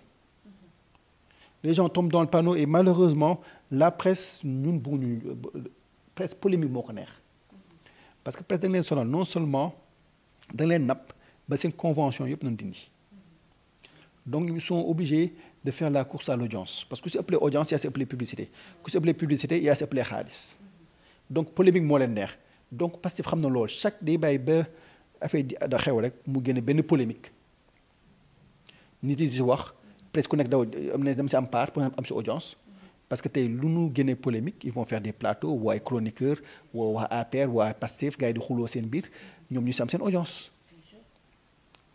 [SPEAKER 1] Les gens tombent dans le panneau et malheureusement la presse ñun bëgguñu presse polémique moo ko neex parce que presse da nga leen sonal non seulement da nga leen napp ba seen convention yëpp nañu dindi donc ils sont obligés de faire la course à l'audience parce que ku si ëpplee audience yaa si ëpplee publicité ku si ëpplee publicité yaa si ëpplee xaalis donc polémique moo leen neex donc Pastef xam na loolu chaque day bàyyi ba affaire da xew rek mu génne benn polémique nit yi si wax presque ku nekk daw am na dem si am part pour am si audience parce que tey lu nu génnee polémique ils vont faire des plateaux woo ay chroniqueurs woo waa APR waa Pastef gars yi di xuloo seen biir ñoom ñu si am seen audience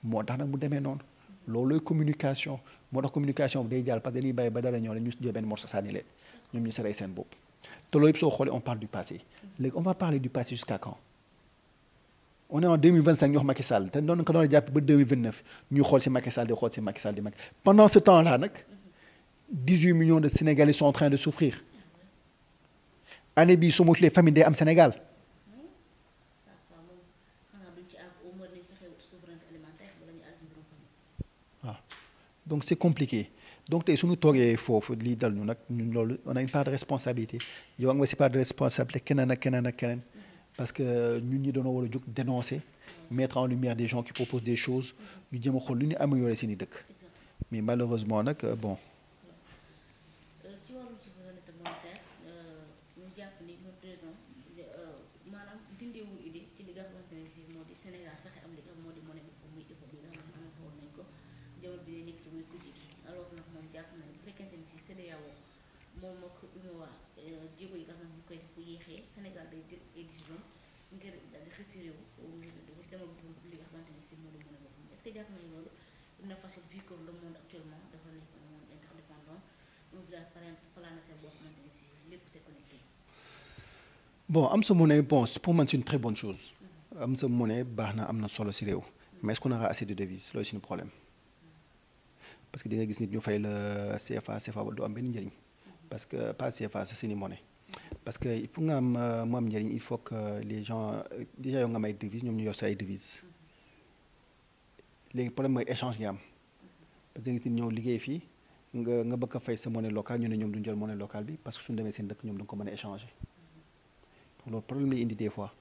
[SPEAKER 1] moo tax nag mu demee noonu loolooy communication moo tax communication bi day jàll parce que dañuy bàyyi ba dara ñëw la ñu jël benn morceau sànni leen ñoom ñu sarey seen bopp te loolu yëpp soo xoolee on parle du passé léegi on va parler du passé jusqu'à quand on est en 2025 ñu wax Macky Sall te noonu ko doon jàpp ba 2029 ñuy xool si Macky Sall di xool si Macky Sall di Macky pendant ce temps là nag 18 millions de Sénégalais sont en train de souffrir année bii su ma tuddee famille day am Sénégal. waaw donc c'est compliqué donc tey suñu toogee foofu lii dal ñu nag ñun loolu on a une part de responsabilité yow nga si part de responsabilité keneen ak keneen ak keneen parce que ñun ñi doona war a jóg dénoncer mettre en lumière des gens qui proposent des choses ñu jëm a xool lu ñu améliorer seen i dëkk mais malheureusement nag bon.
[SPEAKER 2] ci wàllum souveraineté monétaire ñu jàpp ni moom président maanaam dindiwul idée ci li nga xamante ne si moo di Sénégal fexe am li nga moo di monnaie bi muy IFA bi nga xam ne annoncé woon nañ ko jamono bi ne nekk ci muy kujje gi alors nag moom jàpp na bu fekkente ni si CEDEAO moom ak UMOA jéego yi nga xam ne ñu koy def bu yéexee Sénégal day jël ay décision ngir daal di retiré wu ngir demal li nga xamante ni si moo di monnaie boppam est-ce que jàpp nañu loolu dina facile vu que le monde actuellement dafa nekk un monde interdépendant un village planétaire boo xamante ni si lépp c'est connecté.
[SPEAKER 1] Bon am sa monnaie bon pour man c'est une très bonne chose am sa monnaie baax na am na solo si réew mais est-ce qu'on aura assez de devises loolu c'est un problème parce que di nga gis nit ñu fay la CFA du am benn njëriñ parce que pas CFA c'est seeni monnaie parce que pour nga am mu am njëriñ il faut que les gens déjà yow nga am ay devises ñoom ñu yor sa ay devises léegi problème mooy échange nga am parce que gis nit ñëw liggéey fii nga bëgg a fay sa monnaie locale ñu ne ñoom duñu jël monnaie locale bi parce que suñu demee seen dëkk ñoom du ko mën a échanger donc loolu problème lay indi des fois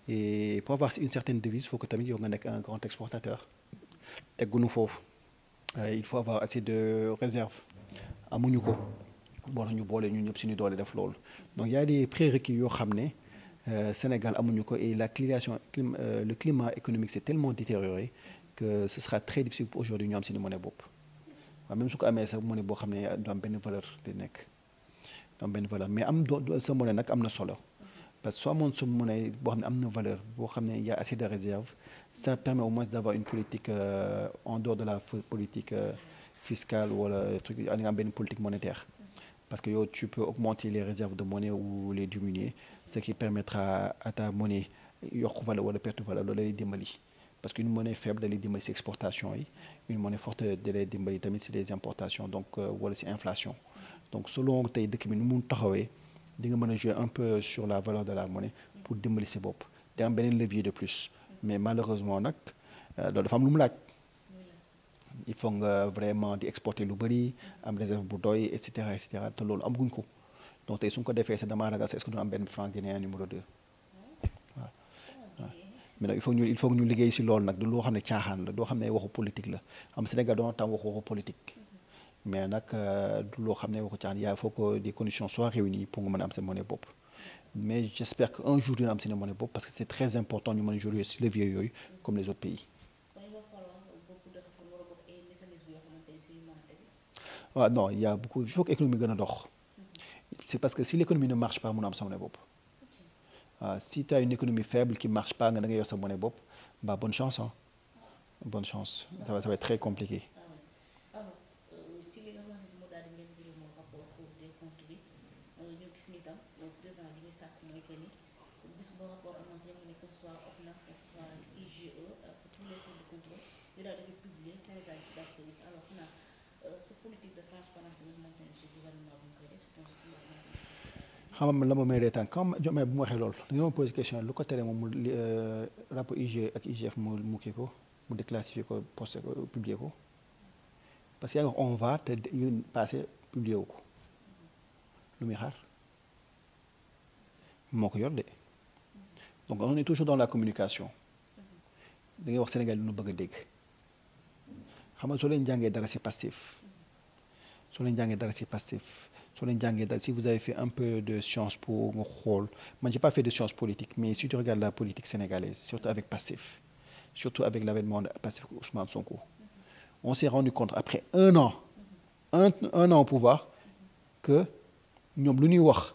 [SPEAKER 1] et pour avoir une certaine devise il faut que tamit yow nga nekk un grand exportateur teggunu foofu il faut avoir assez de réserve amuñu ko bon ñu boole ñun ñëpp suñu doole def loolu donc il y a des prérequis yoo xam ne Sénégal amuñu ko et le climat économique s'est tellement détérioré que ce sera très difficile aujourd'hui ñu am suñu monnaie bopp waaw même su ko amee sa monnaie boo xam ne du am benn valeur di nekk du am benn valeur mais am sa monnaie nag am na solo parce que soo amoon sa monnaie boo xam ne am na valeur boo xam ne y a assez de réserve ça permet au moins d'avoir une politique en dehors de la politique fiscale wala truc nga am benn politique monétaire parce que yow tu peux augmenter les réserves de monnaie ou les diminuer ce qui permettra à ta monnaie yokk valeur wala perte valeur loolu lay dimbali parce qu'une monnaie faible da lay dimbali si exportation yi une monnaie forte da lay dimbali tamit si les importations donc wala si inflation donc selon tey dëkk bi nu mu taxawee di nga mën a jouer un peu sur la valeur de la monnaie pour dimbali si bopp di am beneen levier de plus mais malheureusement nag loolu dafa am lu mu laaj il faut nga vraiment di exporter lu bëri am réserve bu doy et cetera te loolu amaguñ ko donc tey su ñu ko defee sax damaa ragal est-ce que du am benn franc guinéen numéro 2 waaw waaw mais nag il faut que ñu liggéey si loolu nag du loo xam ne caaxaan la doo xam ne waxu politique la am Sénégal doon tam waxu politique mais nag du loo xam ne waxu caaxaan il faut que des conditions soient réunies pour nga mën a am seen monnaie bopp mais j'espère que un jour dina am seen monnaie bopp parce que c'est très important ñu mën a jouer si levier yooyu comme les autres pays. waaw non il y a beaucoup il faut que économie gën a dox c'est parce que si l'économie ne marche pas mun a am sa monnaie bopp waaw si tu as une économie faible qui marche pas nga da nga yor sa monnaie bopp bah bonne chance hein bonne chance ça va être très compliqué. xam nga la ma may reetaan comme Diomaye bu ma waxee loolu da nga ma posé question lu ko tere moom mu rapport IGE ak IGF mu kii ko mu déclassifié ko posté ko publié ko parce que yaa ngi wax on va te yu passé publié wu ko lu muy xaar moo ko yor de donc on est toujours dans la communication da ngay wax Sénégal lu ñu bëgg a dégg xam nga soo leen jàngee dara ci Pastef soo leen jàngee dara ci Pastef soo leen jàngee daal si vous avez fait un peu de sciences pour nga xool man j'ai pas fait de sciences politiques mais si tu regardes la politique sénégalaise surtout avec Pastef surtout avec l'avènement de Pastef Ousmane Sonko on s'est rendu compte après un an au pouvoir que ñoom lu ñuy wax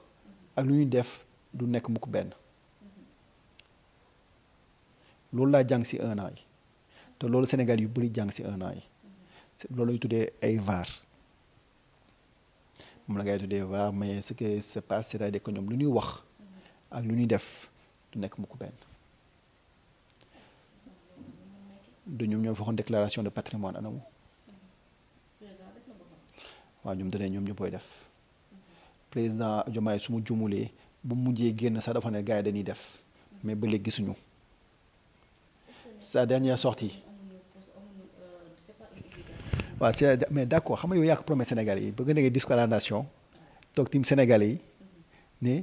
[SPEAKER 1] ak lu ñuy def du nekk mukk benn loolu laa jàng si un an yi te loolu Sénégal yu bëri jàng si un an yi loolu lay tuddee ay VAR moom la ngay tuddee VAR mais ce qui se passe c'est-à-dire que ñoom lu ñuy wax ak lu ñuy def du nekk mukk benn du ñoom ñoo waxoon déclaration de patrimoine anamu waaw ñoom danañ ñoom ñu koy def président Diomaye su ma jumulee bu mujjee génn sax dafa ne gars yi dañuy def mais ba léegi gisuñu sa dernière sortie waaw c'est mais d'accord xam nga yow yaa ko promet Sénégalais yi bëgg nga déggee discours à la nation toog tim Sénégalais yi ne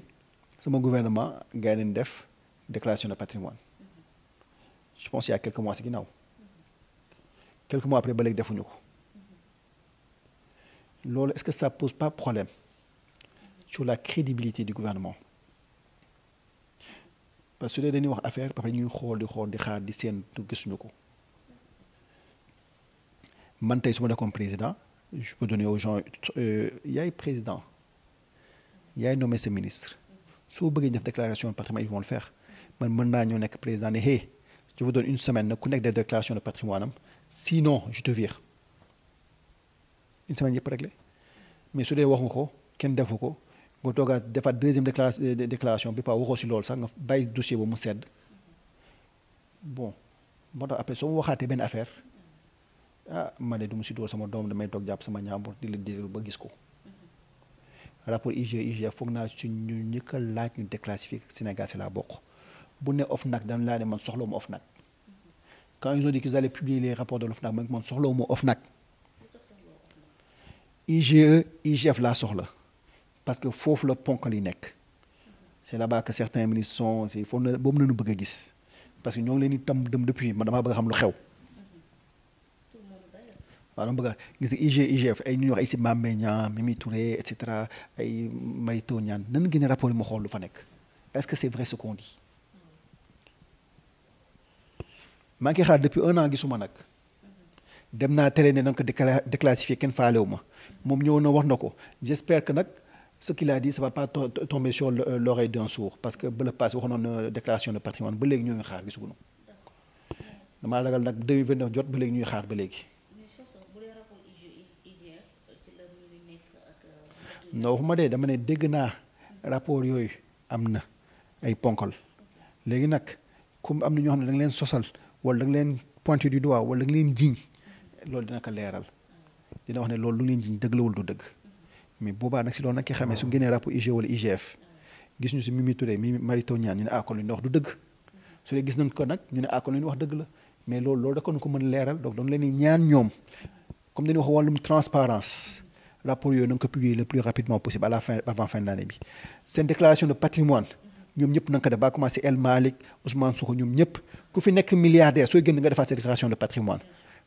[SPEAKER 1] sama gouvernement gars yi nañ def déclaration de patrimoine je pense il y a quelques mois si ginnaaw quelques mois après ba léegi defuñu ko loolu est-ce que ça pose pas problème sur la crédibilité du gouvernement parce que su dee dañuy wax affaire ba pare ñuy xool di xaar di seen tu gisuñu ko man tey su ma nekkoon président je peux donner aux gens yaay président yaay nommé sa ministre soo bëggee def déclaration de patrimoine ils vont le faire man mën naa ñoo nekk président ne hey je vous donne une semaine nag ku nekk def déclaration de patrimoine am sinon je te vire une semaine yëpp réglé mais su dee wax nga ko kenn defu ko nga toogaat defaat deuxième déclaration bi pas waxoo si loolu sax nga bàyyi dossier ba mu sedd bon moo tax après soo ma waxaatee benn affaire ma ne du mu si dool sama doom damay toog jàpp sama ñaambur di la déglu ba gis ko rapport IGF foog naa ci ñu njëkk a laaj ñu déclassifier Sénégal si laa bokk bu ne OFNAC dañ laa ne man soxlawuma OFNAC quand ils ont dit qu'ils allaient publier les rapports de l'OFNAC man soxlawuma OFNAC IGF laa soxla parce que foofu la ponkal yi nekk c'est là-bas que certains ministres sont si foofu na boobu nañu bëgg a gis parce que ñoo ngi leen di tam dem depuis man damaa bëgg a xam lu xew waaw dama bëgg a gis IGF ay ñu wax ay si Mame Mbaye Niang Mimi Touré et cetera ay Mary Teuw Niane nan génne rapport yi ma xool lu fa nekk est-ce que c'est vrai ce qu'on dit maa ngi xaar depuis 1 an gisuma nag dem naa télé ne donc déclassifié kenn faalewu ma moom ñëw na wax na ko j'espère que nag ce qu'il a dit ça va pas tomber sur l'oreille d'un sourd parce que ba la passé waxoon na déclaration de patrimoine ba léegi ñoo ngi xaar gisuguñu damaa ragal nag 2029 jot ba léegi ñuy xaar ba léegi non waxuma dee dama ne dégg naa rapport yooyu am na ay ponkal léegi nag comme am na ñoo xam ne da nga leen sosal wala da nga leen pointé du doigt wala da nga leen jiiñ loolu dina ko leeral dina wax ne loolu lu leen jiiñ dëgg la wala du dëgg mais boobaa nag si loolu nag ki xamee su génnee rapport IG wala IGF gis ñu si Mimi Touré Mary Teuw Niane ñu ne kon lu ñu wax du dëgg su dee gis nañ ko nag ñu ne kon lu ñu wax dëgg la mais loolu da ko mën leeral donc doon leen di ñaan ñoom comme dañuy wax wàllum transparence rapport yooyu na nga ko publier le plus rapidement possible à la fin avant fin de l'année bi seen déclaration de patrimoine ñoom ñëpp na nga ko def ba commencé El Malick Ousmane Sonko ñoom ñëpp ku fi nekk milliardaire sooy génn nga defaat sa déclaration de patrimoine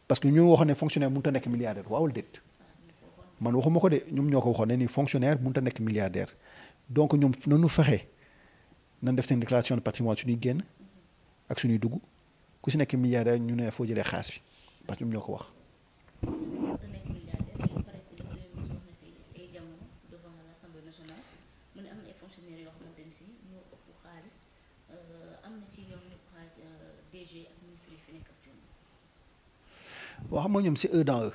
[SPEAKER 1] parce que ñu waxoon ne fonctionnaire mënut a nekk milliardaire waawul déet man waxuma ko de ñoom ñoo ko waxoon ne ni fonctionnaire mënut a nekk milliardaire donc ñoom nanu fexe nan def seen déclaration de patrimoine suñuy génn ak suñuy dugg ku si nekk milliardaire ñu ne foo jëlee xaas bi parce que ñoom ñoo ko wax. waaw xam nga ñoom c'est eux dans eux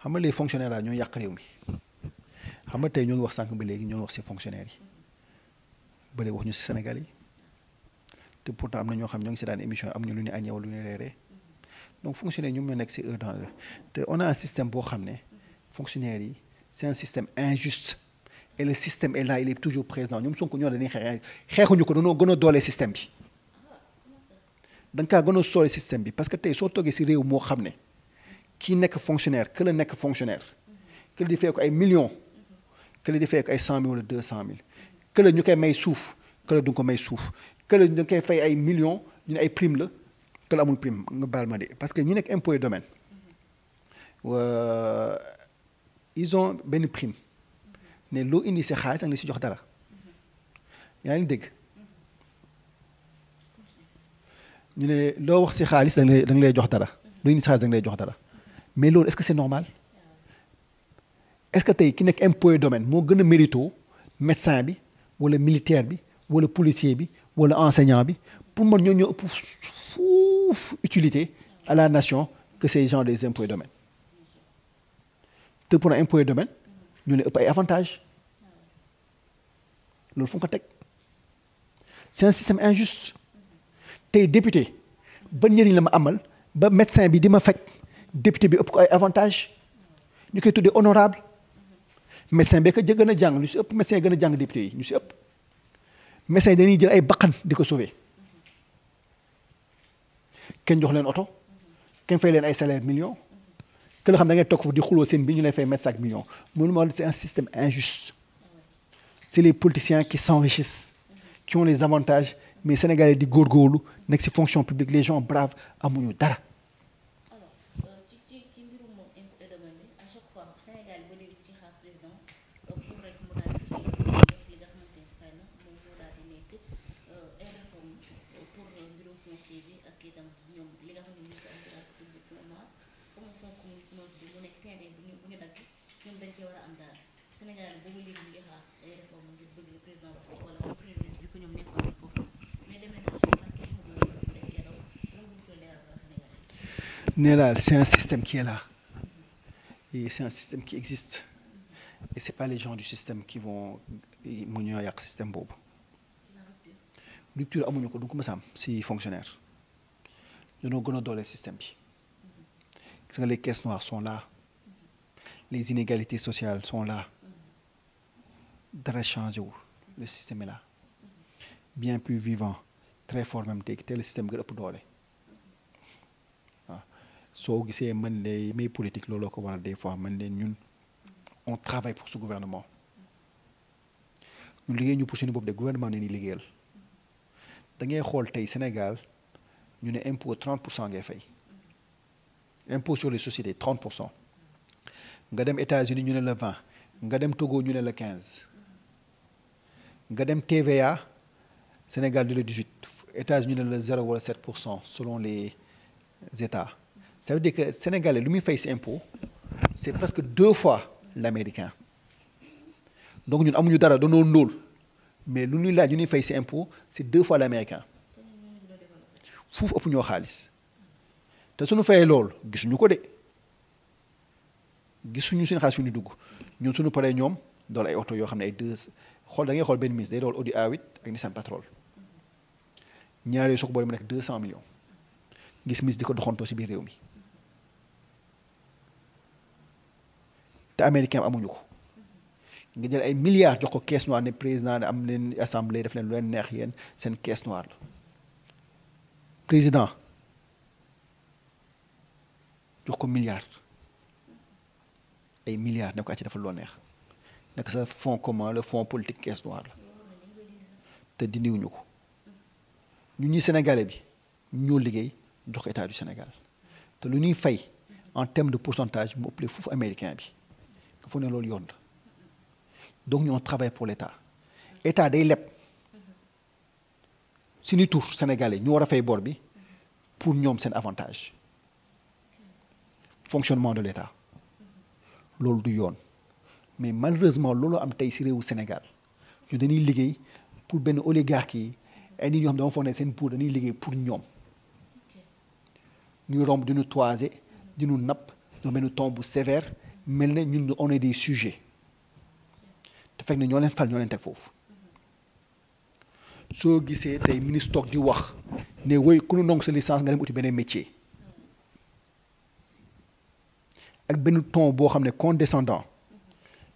[SPEAKER 1] xam nga les fonctionnaires là ñoo yàq réew mi xam nga tey ñoo ngi wax sànq ba léegi ñoo ngi wax ci fonctionnaires yi ba léegi wax ñu ci Sénégal yi te pourtant am na ñoo xam ñoo ngi ci daan émission am ñu lu ñu añee wala lu ñu reeree donc fonctionnaires ñoom ñoo nekk c'est eux dans eux te on a un système boo xam ne fonctionnaires yi c'est un système injuste et le système est là il est toujours présent ñoom Sonko ñoo dañuy xeexuñu ko dañoo gën a doole système bi da nga kaa gën a soole système bi parce que tey soo toogee ci réew moo xam ne kii nekk fonctionnaire que la nekk fonctionnaire que la di fay ko ay millions que la di fay ko ay 100 000 wala 200 000 que la ñu koy may suuf que la du ko may suuf que la ñu koy fay ay millions ñu ne ay prime la que la amul prime nga baal ma de parce que ñi nekk impôt et domaine ils ont benn prime ne loo indi si xaalis ak li si jox dara yaa ngi dégg ñu ne loo wax si xaalis da nga lay jox dara loo indi si xaalis da nga lay jox dara mais loolu est-ce que c'est normal est-ce que tey ki nekk impôt et domaine moo gën a mérito médecin bi wala militaire bi wala policier bi wala enseignant bi pour man ñoo ëpp fuuf utilité à la nation que ces gens des impôts et domaines te pour un impôt et domaine ñu ne ëpp ay avantages loolu fu nga ko teg c'est un système injuste tey député ba njëriñ la ma amal ba médecin bi di ma faj député bi ëpp ko ay avantages ñu koy tuddee honorable médecin bi ka gën a jàng ñu si ëpp médecin gën a jàng député yi ñu si ëpp médecin dañuy jël ay bakkan di ko sauver kenn jox leen oto kenn fay leen ay salaire millions que la xam da ngay toog foofu di xuloo seen bi ñu lay fay mettre chaque million mënu ma c'est un système injuste c'est les politiciens qui s'enrichissent qui ont les avantages mais Sénégalais di góorgóorlu nekk ci fonction publique les gens braves amuñu dara.
[SPEAKER 2] alors ci mbirum moom impôt et domaine bi à chaque fois Sénégal ba léegi ci xaar président pour rek mu daal di ci def li nga xamante ne xëy na moom moo daal di nekk ay réforme pour mbirum foncier bi ak itam ñoom li nga xam ne ñu ngi ko am daal public finalement comme fonk mu nekk terrain bu ñu dagg ñoom dañ cee war a am dara Sénégal boobu léegi ñu ngi xaar ay réforme ngir bëgg le président wax wala premier ministre bi ko ñoom nekkoon foofu mais demee naa chaque fois question boobu dañ cee daw lan nga ñu koy leeral Sénégal.
[SPEAKER 1] nee daal c'est un système qui est là et c'est un système qui existe et c'est pas les gens du système qui vont mu ñoo yàq système boobu. rupture amuñu ko du ko mës a am si fonctionnaire dañoo gën a dooleel système bi gis nga les caisses noires sont là les inégalités sociales sont là dara changé wu le système est là bien plus vivant très fort même tey te le système gën a ëpp doole waaw soo gisee man de may politique looloo ko waral des fois man de ñun on travaille pour ce gouvernement ñu liggéey ñu pour suñu bopp de gouvernement ne ni liggéeyal da ngay xool tey Sénégal ñu ne impôt 30% ngay fay impôt sur les sociétés 30% nga dem États-Unis ñu ne la 20 nga dem Togo ñu ne la 15 nga dem TVA Sénégal di la 18 États-Unis ñu ne la 0 wala 7% selon les États ça veut dire que Sénégalais lu muy fay si impôt c'est presque 2 fois l'américain donc ñun amuñu dara dañoo ndóol mais lu ñuy laaj ñu ñuy fay si impôt c'est 2 fois l'américain fuuf ëpp ñoo xaalis te suñu fayee loolu gisuñu ko de gisuñu seen xaalis yu ñu dugg ñun suñu paree ñoom dool ay oto yoo xam ne ay deux xool da ngay xool benn ministre day dool Audi A8 ak Nissan Patrol ñaar yooyu soo ko boole mu nekk 200 millions gis ministre di ko doxantoo si biir réew mi te américain amuñu ko nga jël ay milliards jox ko caisse noire ne président ne am leen assemblée def leen lu leen neex yéen seen caisse noire la président jox ko milliards ay milliards ne ko acci dafa loo neex nekk sa fonds commun le fonds politique caisse noire la te dindiwuñu ko ñun ñi sénégalais bi ñoo liggéey jox ko état du Sénégal te lu ñuy fay en termes de pourcentage mu ëppale foofu américain bi nga foog ne loolu yoon la donc ñu on travaille pour l'état état day leb suñuy tur sénégalais ñu war a fay bor bi pour ñoom seen avantage fonctionnement de l'état loolu du yoon mais malheureusement loolu am tey si réewu Sénégal ñu dañuy liggéey pour benn oligarque yi ay nit ñoo xam dama foog ne seen pour dañuy liggéey pour ñoom ñuy romb di ñu toiser di ñu napp ñoo benn ton bu sévère mel ne ñun on est des sujets te fekk ne ñoo leen fal ñoo leen teg foofu soo gisee tey ministre toog di wax ne woy ku nu ndong sa licence nga dem uti beneen métier ak benn ton boo xam ne condescendant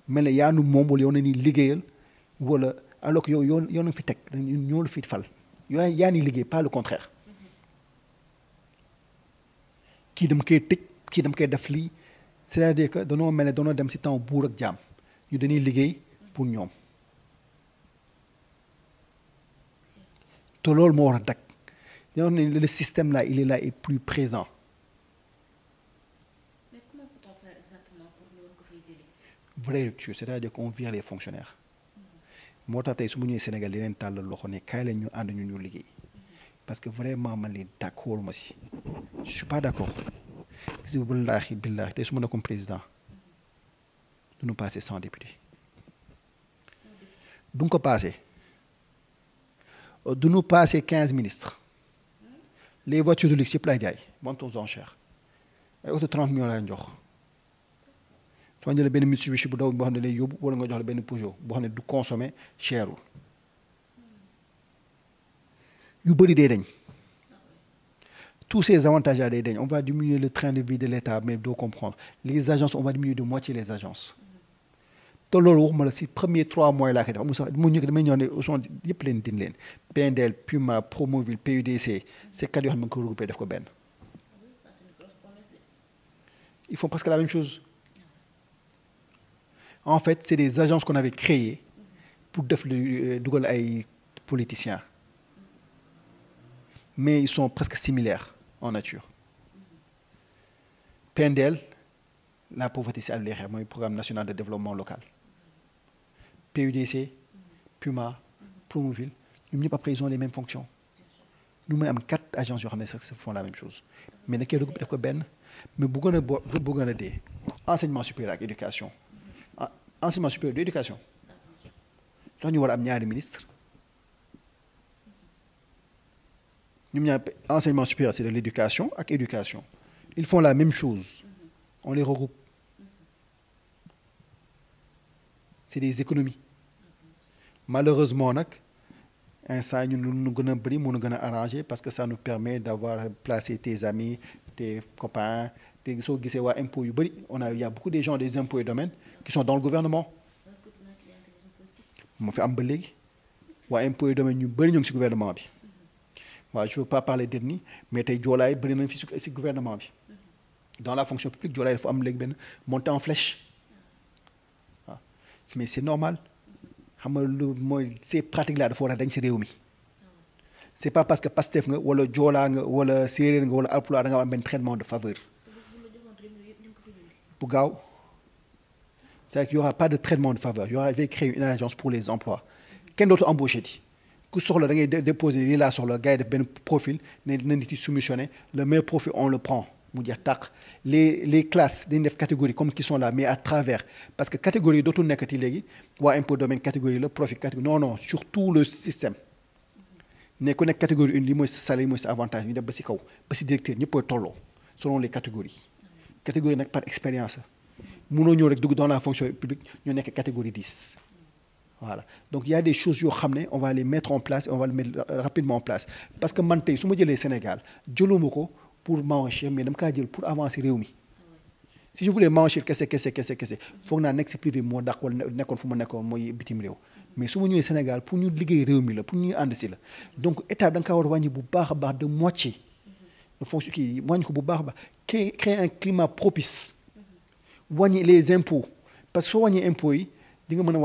[SPEAKER 1] mel ne yaa nu moom wala yow na ni liggéeyal wala alors que yow na fi teg ñoo la fi fal yaa ni liggéey pas le contraire kii dama koy tëj kii dama koy def lii c'est-à-dire que danoo mel ne danoo dem si temps buur ak jaam ñu dañuy liggéey pour ñoom te loolu moo war a dakk ñoo ne le système là il est là et plus présent.
[SPEAKER 2] Mais comment peut-on faire exactement pour ñu war ko fay jëlee.
[SPEAKER 1] vraie rupture c'est-à-dire qu'on vire les fonctionnaires moo tax tey su ma ñëwee Sénégal di leen tàllal loxo ne kaay lañ ñu ànd ñu liggéey parce que vraiment man li d'accord ma si je suis pas d'accord gis nga wallaahi billaahi tey su ma nekkoon président du ñu passer 100 députés du ñu ko passer du ñu passer 15 ministres les voitures de luxe yëpp lay jaay vente aux enchères ay auto 30 millions lay jox soo jëlee benn Mitsubishi bu daw boo xam ne lay yóbbu wala nga jox la benn Peugeot boo xam ne du consommer cherul yu bëri day dañ tous ces avantages là day dañ on va diminuer le train de vie de l'État mais doo comprendre les agences on va diminuer de moitié les agences te loolu waxuma la si premier 3 mois laa koy def amul sax mu ñu damay ñëw ne Ousmane yëpp leen din leen PNDL Puma Promoville PUDC c'est quatre yoo xam ne nga ko regroupé def ko benn ils font presque la même chose en fait c'est des agences qu'on avait créées pour def dugal ay politiciens mais ils sont presque similaires en nature. PNDL, la pauvreté c'est le mooy programme national de développement local. PUDC, Puma, Promoville, ñoom ñëpp après ils ont les mêmes fonctions. Nous avons 4 agences qui font la même chose. Mais nous avons benn mais bu gën a dee enseignement supérieur ak éducation. Enseignement supérieur de l'éducation. Ndax ñu war a am ñaari ministre. Ñoom ñaar enseignement supérieur c'est de l'éducation ak éducation. Ils font la même chose. On les regroupe. C'est des économies. Malheureusement nag instant ñun lu gën a bëri mënu gën a arrangé parce que ça nous permet d'avoir placé tes amis tes copains te soo gisee waa impôts yu bëri il y a beaucoup de gens des impôts et domaines qui sont dans le gouvernement. moo fi am ba léegi waa impôts et domaines ñu bëri ñu ngi ci gouvernement bi. waaw je veux pas parler d'ethnie mais tey joolaay bëri nañ fi ci gouvernement bi. Dans la fonction publique joolaay dafa am léegi benn montée en flèche waaw mais c'est normal. xam nga lu mooy ces pratiques là dafa war a dañ ci réew mi c'est pas parce que Pastef nga wala joolaa nga wala séeréer nga wala alpulaar da nga am benn traitement de faveur bu gaaw c'est-à-dire qu'il y aura pas de traitement de faveur il y aura créé une agence pour les emplois kenn dootu embauché di ku soxla da ngay déposer lii laa soxla gars yi def benn profil ne na nit yi soumissionné le meilleur profil on le prend mu jeex tàq les classes dañuy def catégorie comme qui sont là mais à travers parce que catégorie dootul nekkati léegi waa impôt domaine catégorie la profit catégorie non sur tout le système ne ku nekk catégorie 1 lii mooy sa salaire mooy sa avantage ñu def ba si kaw ba si directeur ñëpp a tolloo selon les catégories catégorie nag par expérience mënoo ñëw rek dugg dans la fonction publique ñu nekk catégorie 10 voilà donc il y a des choses yoo xam ne on va les mettre en place et on va les mettre rapidement en place parce que man tey su ma jëlee Sénégal jëluma ko pour m'enrichir mais dama kaa jël pour avancer réew mi si je voulais m'enrichir kese foog naa nekk si privé moo dàq wala nekkoon fu ma nekkoon mooy bitim réew mais su ma ñëwee Sénégal pour ñu liggéey réew mi la pour ñu ànd si la donc état da nga kaa war a wàññi bu baax a baax de moitié de fonction kii wàññi ko bu baax a baax créer un climat propice wàññi les impôts parce que soo wàññi impôts yi di nga mën a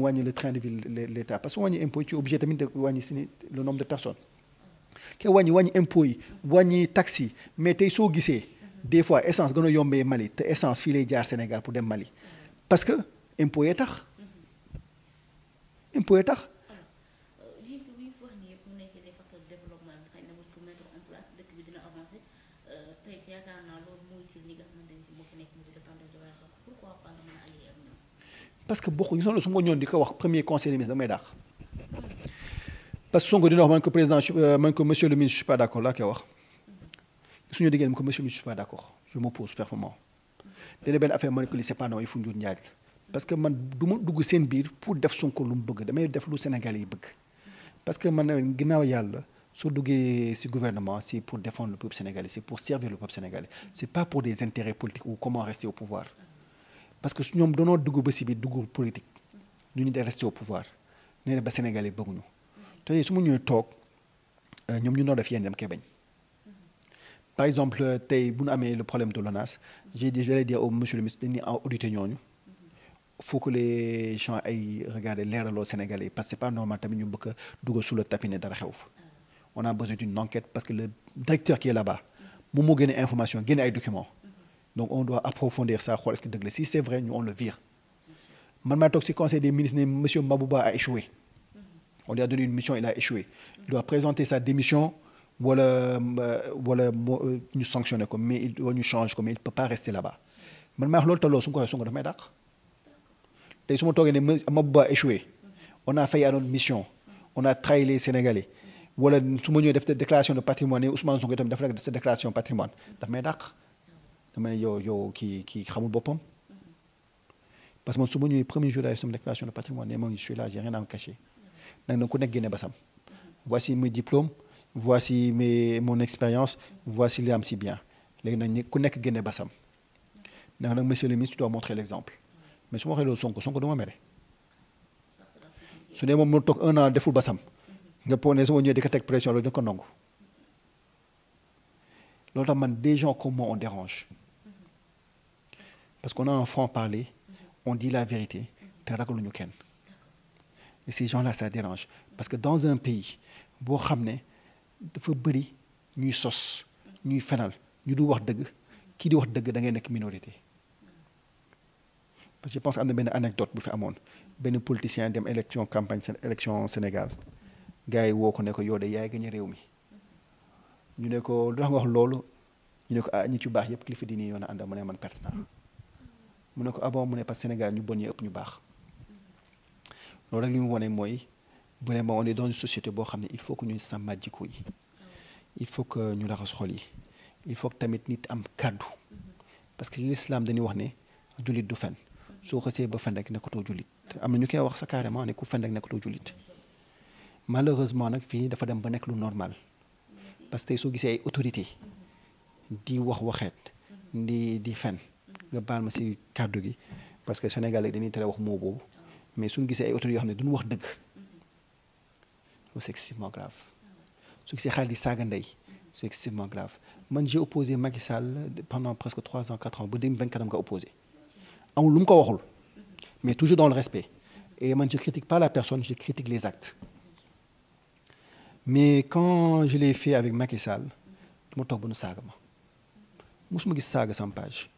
[SPEAKER 1] wàññi le train de vie l'état parce que soo wàññi impôts yi tu es obligé tamit de wàññi si le nombre de personnes ke wàññi impôts yi wàññi taxes yi mais tey soo gisee des fois essence gën a yombee Mali te essence fii lay jaar Sénégal pour dem Mali parce que impôts yee tax impôts yee tax. parce que bokk ñu su ma ñëwoon di ko wax premier conseil des ministres damay dàq parce que Sonko dina wax man ko président man ko monsieur le ministre je suis pas d'accord laa koy wax suñu diggéen ko monsieur le ministre je suis pas d'accord je m'oppose fermement dana benn affaire ma ne ko li c'est pas non il faut njuut njaaj parce que man du ma dugg seen biir pour def Sonko lu mu bëgg damay def lu Sénégal yi bëgg parce que man ginnaaw yàlla soo duggee ci gouvernement c'est pour défendre le peuple sénégalais c'est pour servir le peuple sénégalais c'est pas pour des intérêts politiques ou comment rester au pouvoir parce que ñoom danoo dugg ba ci biir dugg politique ñu ñu de rester au pouvoir nee na ba Sénégalais bëgguñu te su ma ñëwee toog ñoom ñu noo def yéen dem koy bañ par exemple tey bu ñu amee le problème de l'ONAS je vais dire au monsieur le ministre dañuy auditer ñooñu faut que les gens ay regarder leeraloo Sénégalais parce que c'est pas normal tamit ñu bëgg a dugal sous le tapis ne dara xew fa on a besoin d'une enquête parce que le directeur qui est là-bas moom moo génne information génne ay documents donc on doit approfondir ça xool est-ce que dëgg la si c'est vrai ñu on le vire man maa toog ci conseil des ministres ne monsieur Mabouba a échoué on lui a donné une mission il a échoué il doit présenter sa démission wala ñu sanctionner ko mais il doit ñu changer ko mais il peut pas rester là-bas man maa wax loolu taloo su ma ko waxee su ma daf may dàq tey su ma toogee ne Mabouba a échoué on a failli à notre mission on a trahi les Sénégalais wala su ma ñëwee def déclaration de patrimoine ne Ousmane Sonko tamit dafa rek sa déclaration patrimoine daf may dàq dama ne yow kii xamul boppam parce que man su ma ñëwee premier jour daal sama déclaration de patrimoine ne ma je suis là j'ai rien à me cacher nag ku nekk génne basam voici mes diplômes voici mon expérience voici li am si bien léegi nag ku nekk génne basam nag monsieur le ministre tu dois montrer l'exemple mais su ma waxee loolu Sonko du ma mere su dee moom mu toog 1 an deful basam nga pone su ma ñëwee di ko teg pression loolu dina ko nangu loolu tax man des gens comme moi on dérange parce qu'on a un franc-parler on dit la vérité te ragaluñu kenn et ces gens-là ça dérange parce que dans un pays boo xam ne dafa bëri ñuy sos ñuy fenal ñu du wax dëgg kii di wax dëgg da ngay nekk minorité parce que je pense que am na benn anecdote bu fi amoon benn politicien dem élection campagne élection Sénégal gars yi woo ko ne ko yow de yaay gagné réew mi ñu ne ko lu tax nga wax loolu ñu ne ko ah ñi ci baax yëpp kilifa diine yoon a àndal mu ne man perte naa mu ne ko ah bon mu ne parce que Sénégal ñu bon ñu ëpp ñu baax loolu rek li mu wane mooy vraiment on est dans une société boo xam ne il faut que ñu sàmmaat jikko yi il faut que ñu raxas xol yi il faut que tamit nit am kàddu parce que l'islam dañuy wax ne jullit du fen soo xasee ba fen rek nekkatoo jullit am na ñu koy wax sa carrément ne ku fen rek nekkatoo jullit malheureusement nag fii dafa dem ba nekk lu normal parce que tey soo gisee ay autorité di wax waxeet di fen nga baal ma si kàddu gi parce que Sénégal dañuy tere wax moo boobu mais suñu gisee ay autorités yoo xam ne duñu wax dëgg loolu c'est extrêmement grave su gisee xaalis di saaga ndey c'est extrêmement grave man j'ai opposé Macky Sall pendant presque 3 ans 4 ans ba 2024 nga opposé amul lu mu ko waxul mais toujours dans le respect et man je critique pas la personne je critique les actes mais quand je l'ai fait avec Macky Sall du ma toog ba nu saaga ma mosuma gis saaga sama page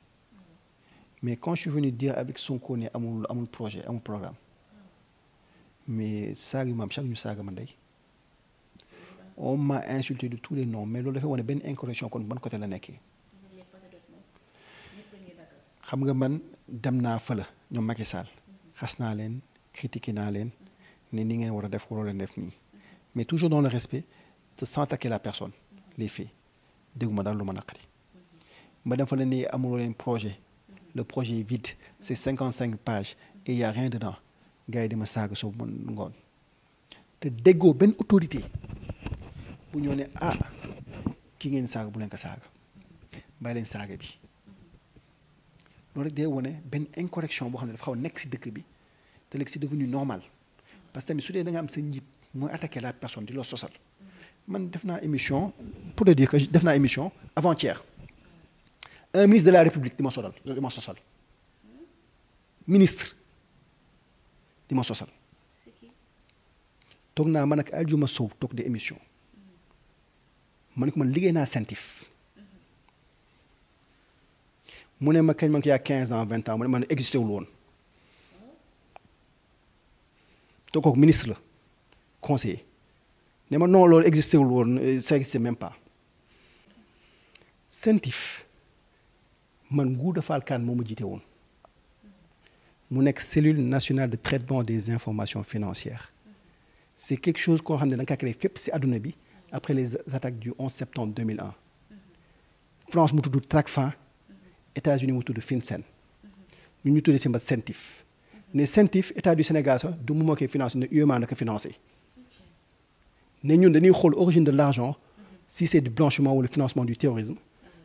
[SPEAKER 1] mais quand je suis venu dire avec Sonko ne amul projet amul programme mais saaga yu ma am chaque ñu saaga ma ndey on m'a insulté de tous les noms mais loolu dafay wane benn incorrection kon ban côté la nekkee xam nga man dem naa fa la ñoom Macky Sall xas naa leen critiqué naa leen ne ni ngeen war a def waroo leen def nii mais toujours dans le respect sans attaquer la personne les faits dégguma daal lu ma naqari ma dem fa la ni amuloo leen projet le projet est vide c'est 55 pages et il y a rien dedans gars yi di ma saaga soo ngoon te déggoo benn autorité bu ñëw ne ah ki ngeen saaga bu leen ko saaga bàyyi leen saaga bi loolu rek day wane benn incorrection boo xam ne dafa xaw a nekk si dëkk bi te léegi c'est devenu normal parce que tamit su dee da nga am sa njiit mooy attaquer la personne di la sosal man def naa émission pour te dire que def naa émission avant-hier un ministre de la République di ma sosal ministre di ma sosal toog naa man ak Aljuma Sow toog de émission ma ne ko man liggéey naa CENTIF mu ne ma kañ ma ko yaa 15 ans 20 ans mu ne man existé wul woon te kooku ministre la conseiller ne ma non loolu existé wul woon ça existé même pas CENTIF man Ngouda Fall Kane moo ma jiite woon mu nekk cellule nationale de traitement des informations financières c'est quelque chose koo xam ne da nga kaa créé fépp si àdduna bi après les attaques du 11 septembre 2001 France mu tudd TRACFIN États-Unis mu tudd FinCEN ñun ñu tuddee si mba CENTIF ne CENTIF état du Sénégal sax du mu moo koy financé ne UEMOA na ko financé ne ñun dañuy xool origine de l'argent si c'est du blanchiment wala financement du terrorisme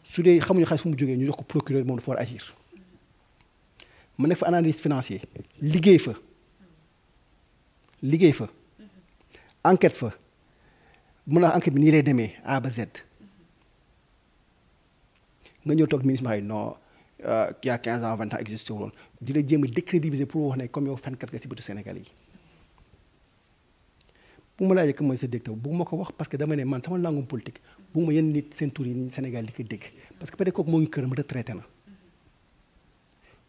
[SPEAKER 1] su dee xamuñu xaalis fu mu jógee ñu jox ko procureur moom dafa war a agir ma nekk fa analyse financier liggéey fa enquête fa mun naa enquête bi nii lay demee A ba Z nga ñëw toog ministre yi non il y a 15 ans 20 ans existé wuloon di la jéem a décrédibiliser pour wax ne comme yow fenkat nga si bëtu Sénégal yi bu ma laajee que mooy sa directeur bu ma ko wax parce que dama ne man sama langum politique bu ma yenn nit seen tur yi Sénégal di ko dégg parce que peut-être kooku moo ngi këram retraité na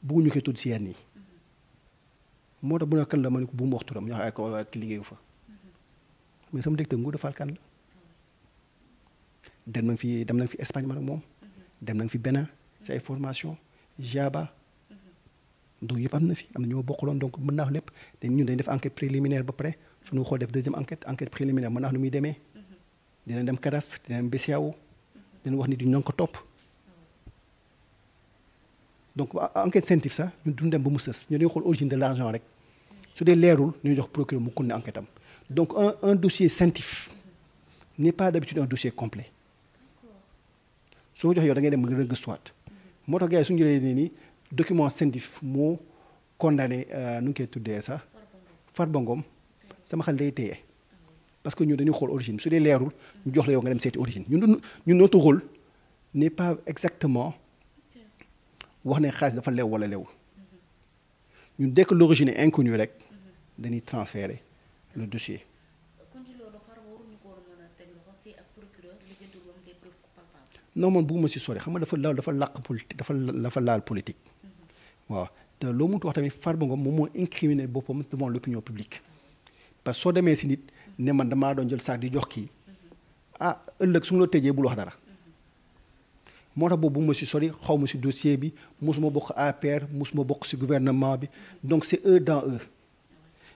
[SPEAKER 1] bëgguñu koy tudd si yenn yi moo tax bu ne kan la ma ne ko bu mu wax turam ñu wax ay ko liggéeyu fa mais sama directeur Ngouda Fall Kane la dem nañ fi Espagne man ak moom dem nañ fi Bénin si ay formation Jaba donc yëpp am na fi am na ñoo bokkaloon donc mën naa wax lépp ñun dañ def enquête préliminaire ba pare suñu xool def deuxième enquête préliminaire mën naa wax nu muy demee dina dem cadastre dina dem BCEAO dina wax ni duñu ko topp donc enquête scientifique sax ñun duñu dem ba mu sës ñu dañu xool origine de l'argent rek su dee leerul ñu jox procureur mu continuer enquête am donc un dossier scientifique n'est pas d'habitude un dossier complet su ma jox yow da ngay dem nga gëstuwaat moo tax gars yi suñu jëlee nii document scientifique moo condamné nu ngi koy tuddee sax Farba Ngom sama xel day téye parce que ñun dañuy xool origine su dee leerul ñu jox la yow nga dem seeti origine ñun notre rôle n'est pas exactement wax ne xaalis dafa lew wala lewul ñun dès que l'origine est inconnue rek dañuy transférer le dossier.
[SPEAKER 2] kon ci loolu Farba waruñu ko mën a teg loxo fii ak
[SPEAKER 1] non man bëgguma si sori xam nga dafa làq politique dafa laal politique waaw te loo mënut wax tamit Farba Ngom moom moo incriminé boppam devant l'opinion publique parce que soo demee si nit ne man damaa doon jël saak di jox kii ah ëllëg su ma la tëjee bul wax dara moo tax boobu bu ma si sori xaw ma si dossier bi mosuma bokk APR mosuma bokk si gouvernement bi donc c'est eux dans eux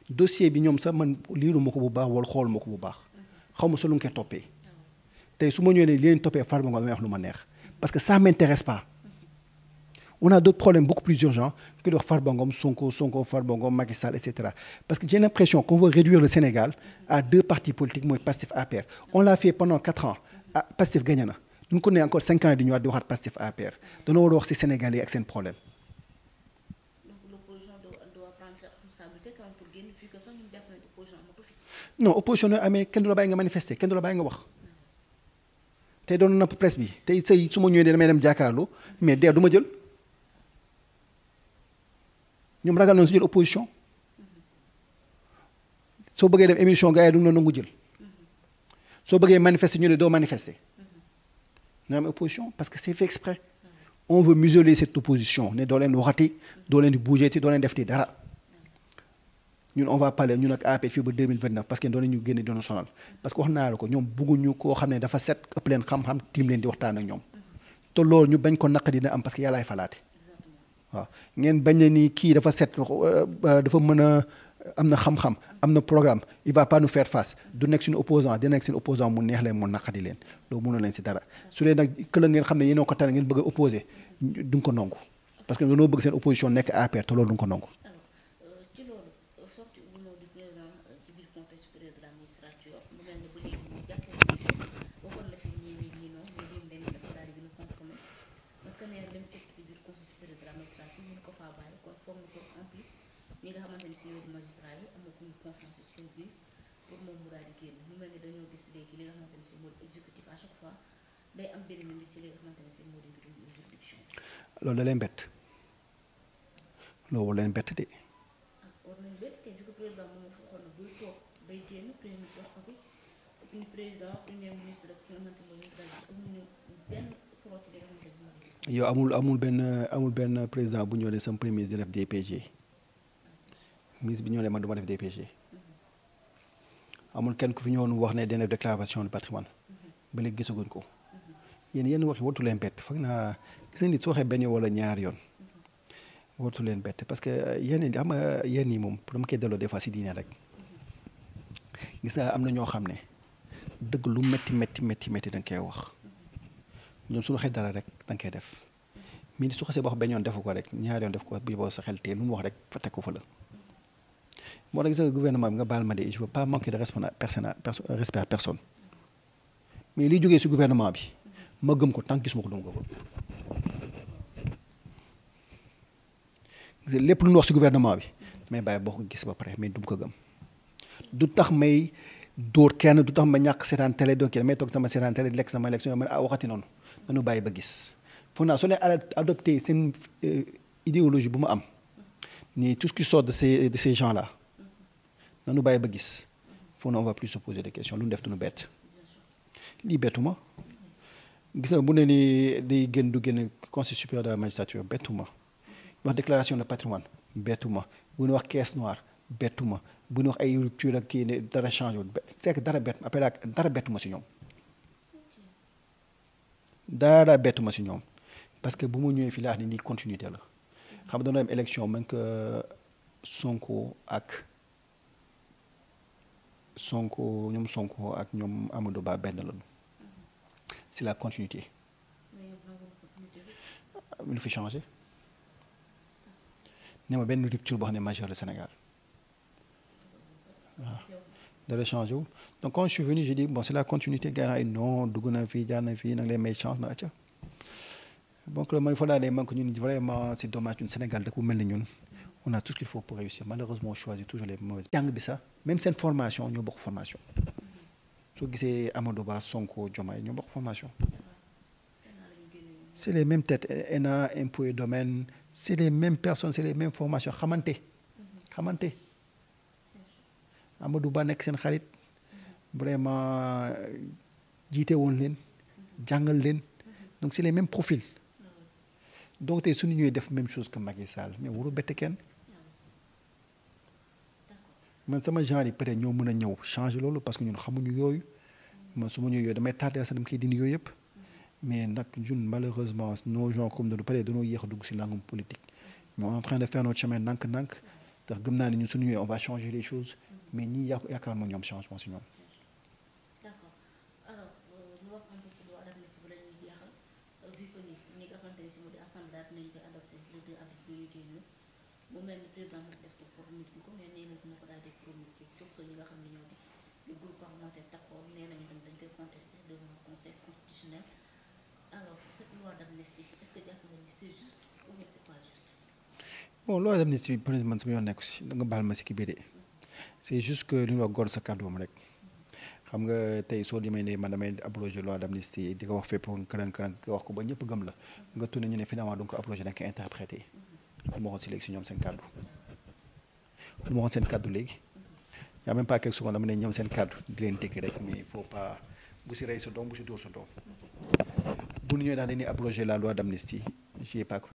[SPEAKER 1] dossier bi ñoom sax man liiru ma ko bu baax wala xool ma ko bu baax xaw ma sa lu nga koy toppee tey su ma ñëwee ne li leen toppee Farba Ngom may wax lu ma neex parce que ça m'intéresse pas on a d'autres problèmes beaucoup plus urgents que de wax Farba Ngom Sonko Farba Ngom Macky Sall etc. parce que j'ai l'impression qu'on veut réduire le Sénégal à 2 partis politiques mooy Pastef APR on l'a fait pendant 4 ans ah Pastef gagné na duñ ko ne encore 5 ans di ñëwaat di waxaat Pastef APR dañoo war a wax ci Sénégalais yi ak seen problème.
[SPEAKER 2] donc l'opposition doit prendre sa responsabilité quand même pour génn fii que sax ñu jàpp ne opposition amatu fi.
[SPEAKER 1] non opposition ne amee kenn du la bàyyi nga manifester kenn du la bàyyi nga wax tey doon napp presse bi tey say su ma ñëwee damay dem jàkkaarloo mais du ma jël ñoom ragal nañu su jël opposition soo bëggee def émission gars yi du la nangu jël soo bëggee manifester ñu ne doo manifester na am opposition parce que c'est fait exprès on veut museler cette opposition ne doo leen waxati doo leen di bouger ti doo leen def ti dara ñun on va parler ñun ak APR fii ba 2029 parce que doon nañu génne doon sonal parce que wax naa la ko ñoom bëgguñu koo xam ne dafa set ëpp leen xam-xam tiim leen di waxtaan ak ñoom te loolu ñu bañ ko naq dina am parce que yàllaay falaate waaw ngeen bañ ne ni kii dafa set dafa mën a am na xam-xam am na programme il va pas nous faire face du nekk suñu opposant dina nekk seen opposant mu neex leen mu naqadi leen loolu mënul leen si dara su dee nag këla ngeen xam ne yéen ko tane ngeen bëgg a opposé du nga ko nangu parce que dañoo bëgg seen opposition nekk APR te loolu du nga ko nangu.
[SPEAKER 2] ci loolu sorti bu du président ci biir conseil supérieur de la magistrature mu mel ne ba léegi ñu jàppee waxoon na fi ñii noonu ñu lim leen dafa daal di gën a confirmé parce que nee na dem fekk ci biir conseil supérieur de la magistrature ñu ko faa bàyyi kon foog na ko en plus ñi nga xamante ni si ñoo di magistrat yi amaguñu consensus seen biir pour moom mu daal di génn mu mel ne dañoo gis léegi li nga xamante ni si moo di exécutif à chaque fois day am benn mbir ci li nga xamante ni si moo di mbirum juridiction.
[SPEAKER 1] loolu da leen bett loolu leen bett de.
[SPEAKER 2] war nañu bett kay bi ko président moom moo waxoon na buy toog day génn premier ministre wax ko fi président premier ministre ak ki nga xamante ni mooy amuñu benn solo ci li nga xamante ni moo di.
[SPEAKER 1] yow amul benn président bu ñëw ne sama premier ministre di def DPG ministre bi ñëw ne man du ma def DPG amul kenn ku fi ñëwoon wax ne dina def déclaration de patrimoine ba léegi gisaguñ ko yéen waxi wartu leen bett foog naa gis nga nit su waxee benn wala ñaari yoon wartu leen bett parce que yéen xam nga yéen yi moom dama koy delloo des fois si diine rek gis nga am na ñoo xam ne dëgg lu métti da nga koy wax ñoom su waxee dara rek da nga koy def mais su xasee ba wax benn yoon defu ko rek ñaari yoon def ko bu boo sa xel tee lu mu wax rek fa teg ko fa la moo tax gis nga gouvernement bi nga baal ma de je veux pas manquer de respect à personne mais liy jógee si gouvernement bi ma gëm ko tant que gisuma ko duma ko gëm lépp lu ñu wax si gouvernement bi may bàyyi boo ko gis ba pare mais du ko gëm du tax may dóor kenn du tax ma ñàkk seetaan télé doo kenn may toog sama seetaan télé di lekk sama élection man waxati noonu dañu bàyyi ba gis foog naa soo leen adopté seen idéologie bu ma am ni tout ce qui sort de ces gens là nanu bàyyi ba gis foog naa on va plus se poser des questions lu ñu def du ñu bett lii bettuma gis nga bu ne ni day génn du génn conseil supérieur de la magistrature bettuma wax déclaration de patrimoine bettuma bu ñu wax caisse noire bettuma bu ñu wax ay rupture ak kii ne dara changé wul c'est que dara bettuma si ñoom dara bettuma si ñoom parce que bu mu ñëwee fii laa ni nii continuité la xam nga dañoo dem élection man que Sonko ak ñoom Amadou Ba benn lañu c'est la continuité lu fi changé ne ma benn rupture boo xam ne majeure le Sénégal waaw dara changé wu donc quand je suis venu j'ai dit bon c'est la continuité gars yi non dugg na fii jaar na fii nag lay may chance ma acca donc man il faut daal man ko ñun vraiment c'est dommage ñun Sénégal dëkk bu mel ni ñun on a tout ce qu'il faut pour réussir malheureusement on choisit toujours les mauvaises jàng bi sax même seen formation ñoo bokk formation soo gisee Amadou Ba Sonko Diomaye ñoo bokk formation c'est les mêmes têtes ENA impôts et domaines c'est les mêmes personnes c'est les mêmes formations xamante Amadou Ba nekk seen xarit vraiment jiite woon leen jàngal leen donc c'est les mêmes profils donc tey suñu ñëwee def même chose que Macky Sall mais waru bett kenn man sama genre yi peut-être ñoo mën a ñëw changer loolu parce que ñun xamuñu yooyu man su ma ñëw yooyu damay tardé sax dama koy dindi yooyu yëpp mais nag ñun malheureusement nos gens comme nous peut-être dañoo yéex a dugg si langum politique mais on est en train de faire notre chemin ndànk-ndànk ndax gëm naa ne ñun suñu ñëwee on va changer les choses mais ñi yaakaar ma ñoom changement si ñoom.
[SPEAKER 2] d'accord alors ñu wax un peu ci loi d'amnistie bi la ñuy jeexal vu que ni nga xamante ne si mu di assemblée daal dinañ koy adopté le 2 avril bi ñu génn mu mel ni président mu def ko promulgué ko mais nee na dina ko daal di promulgué so ñi nga xam ne ñoo di le groupe parlementaire taxaw nee nañu tam dañ koy contesté devant le conseil constitutionnel alors cette loi d'amnistie est-ce que jàpp nga ni c'est juste ou bien c'est pas juste.
[SPEAKER 1] bon loi d'amnistie bi peut-être man sama yoon nekku si da nga baal ma si kii bi de c'est juste que li ñu wax góor sa kàddoom rek xam nga tey soo demee ne man damay abroger loi d'amnistie di ko wax fépp kërën nga wax ko ba ñëpp gëm la nga tourné ñu ne finalement donc abroger da nga koy interprété lu ma waxoon si léegi si ñoom seen kàddu lu ma waxoon seen kàddu léegi y a même pas quelques secondes dama ne ñoom seen kàddu di leen dégg rek mais il faut pas bu si rey sa doom bu si dóor sa doom bu ñu ñëwee daal dañuy abroger la loi d'amnistie j'y ai pas cru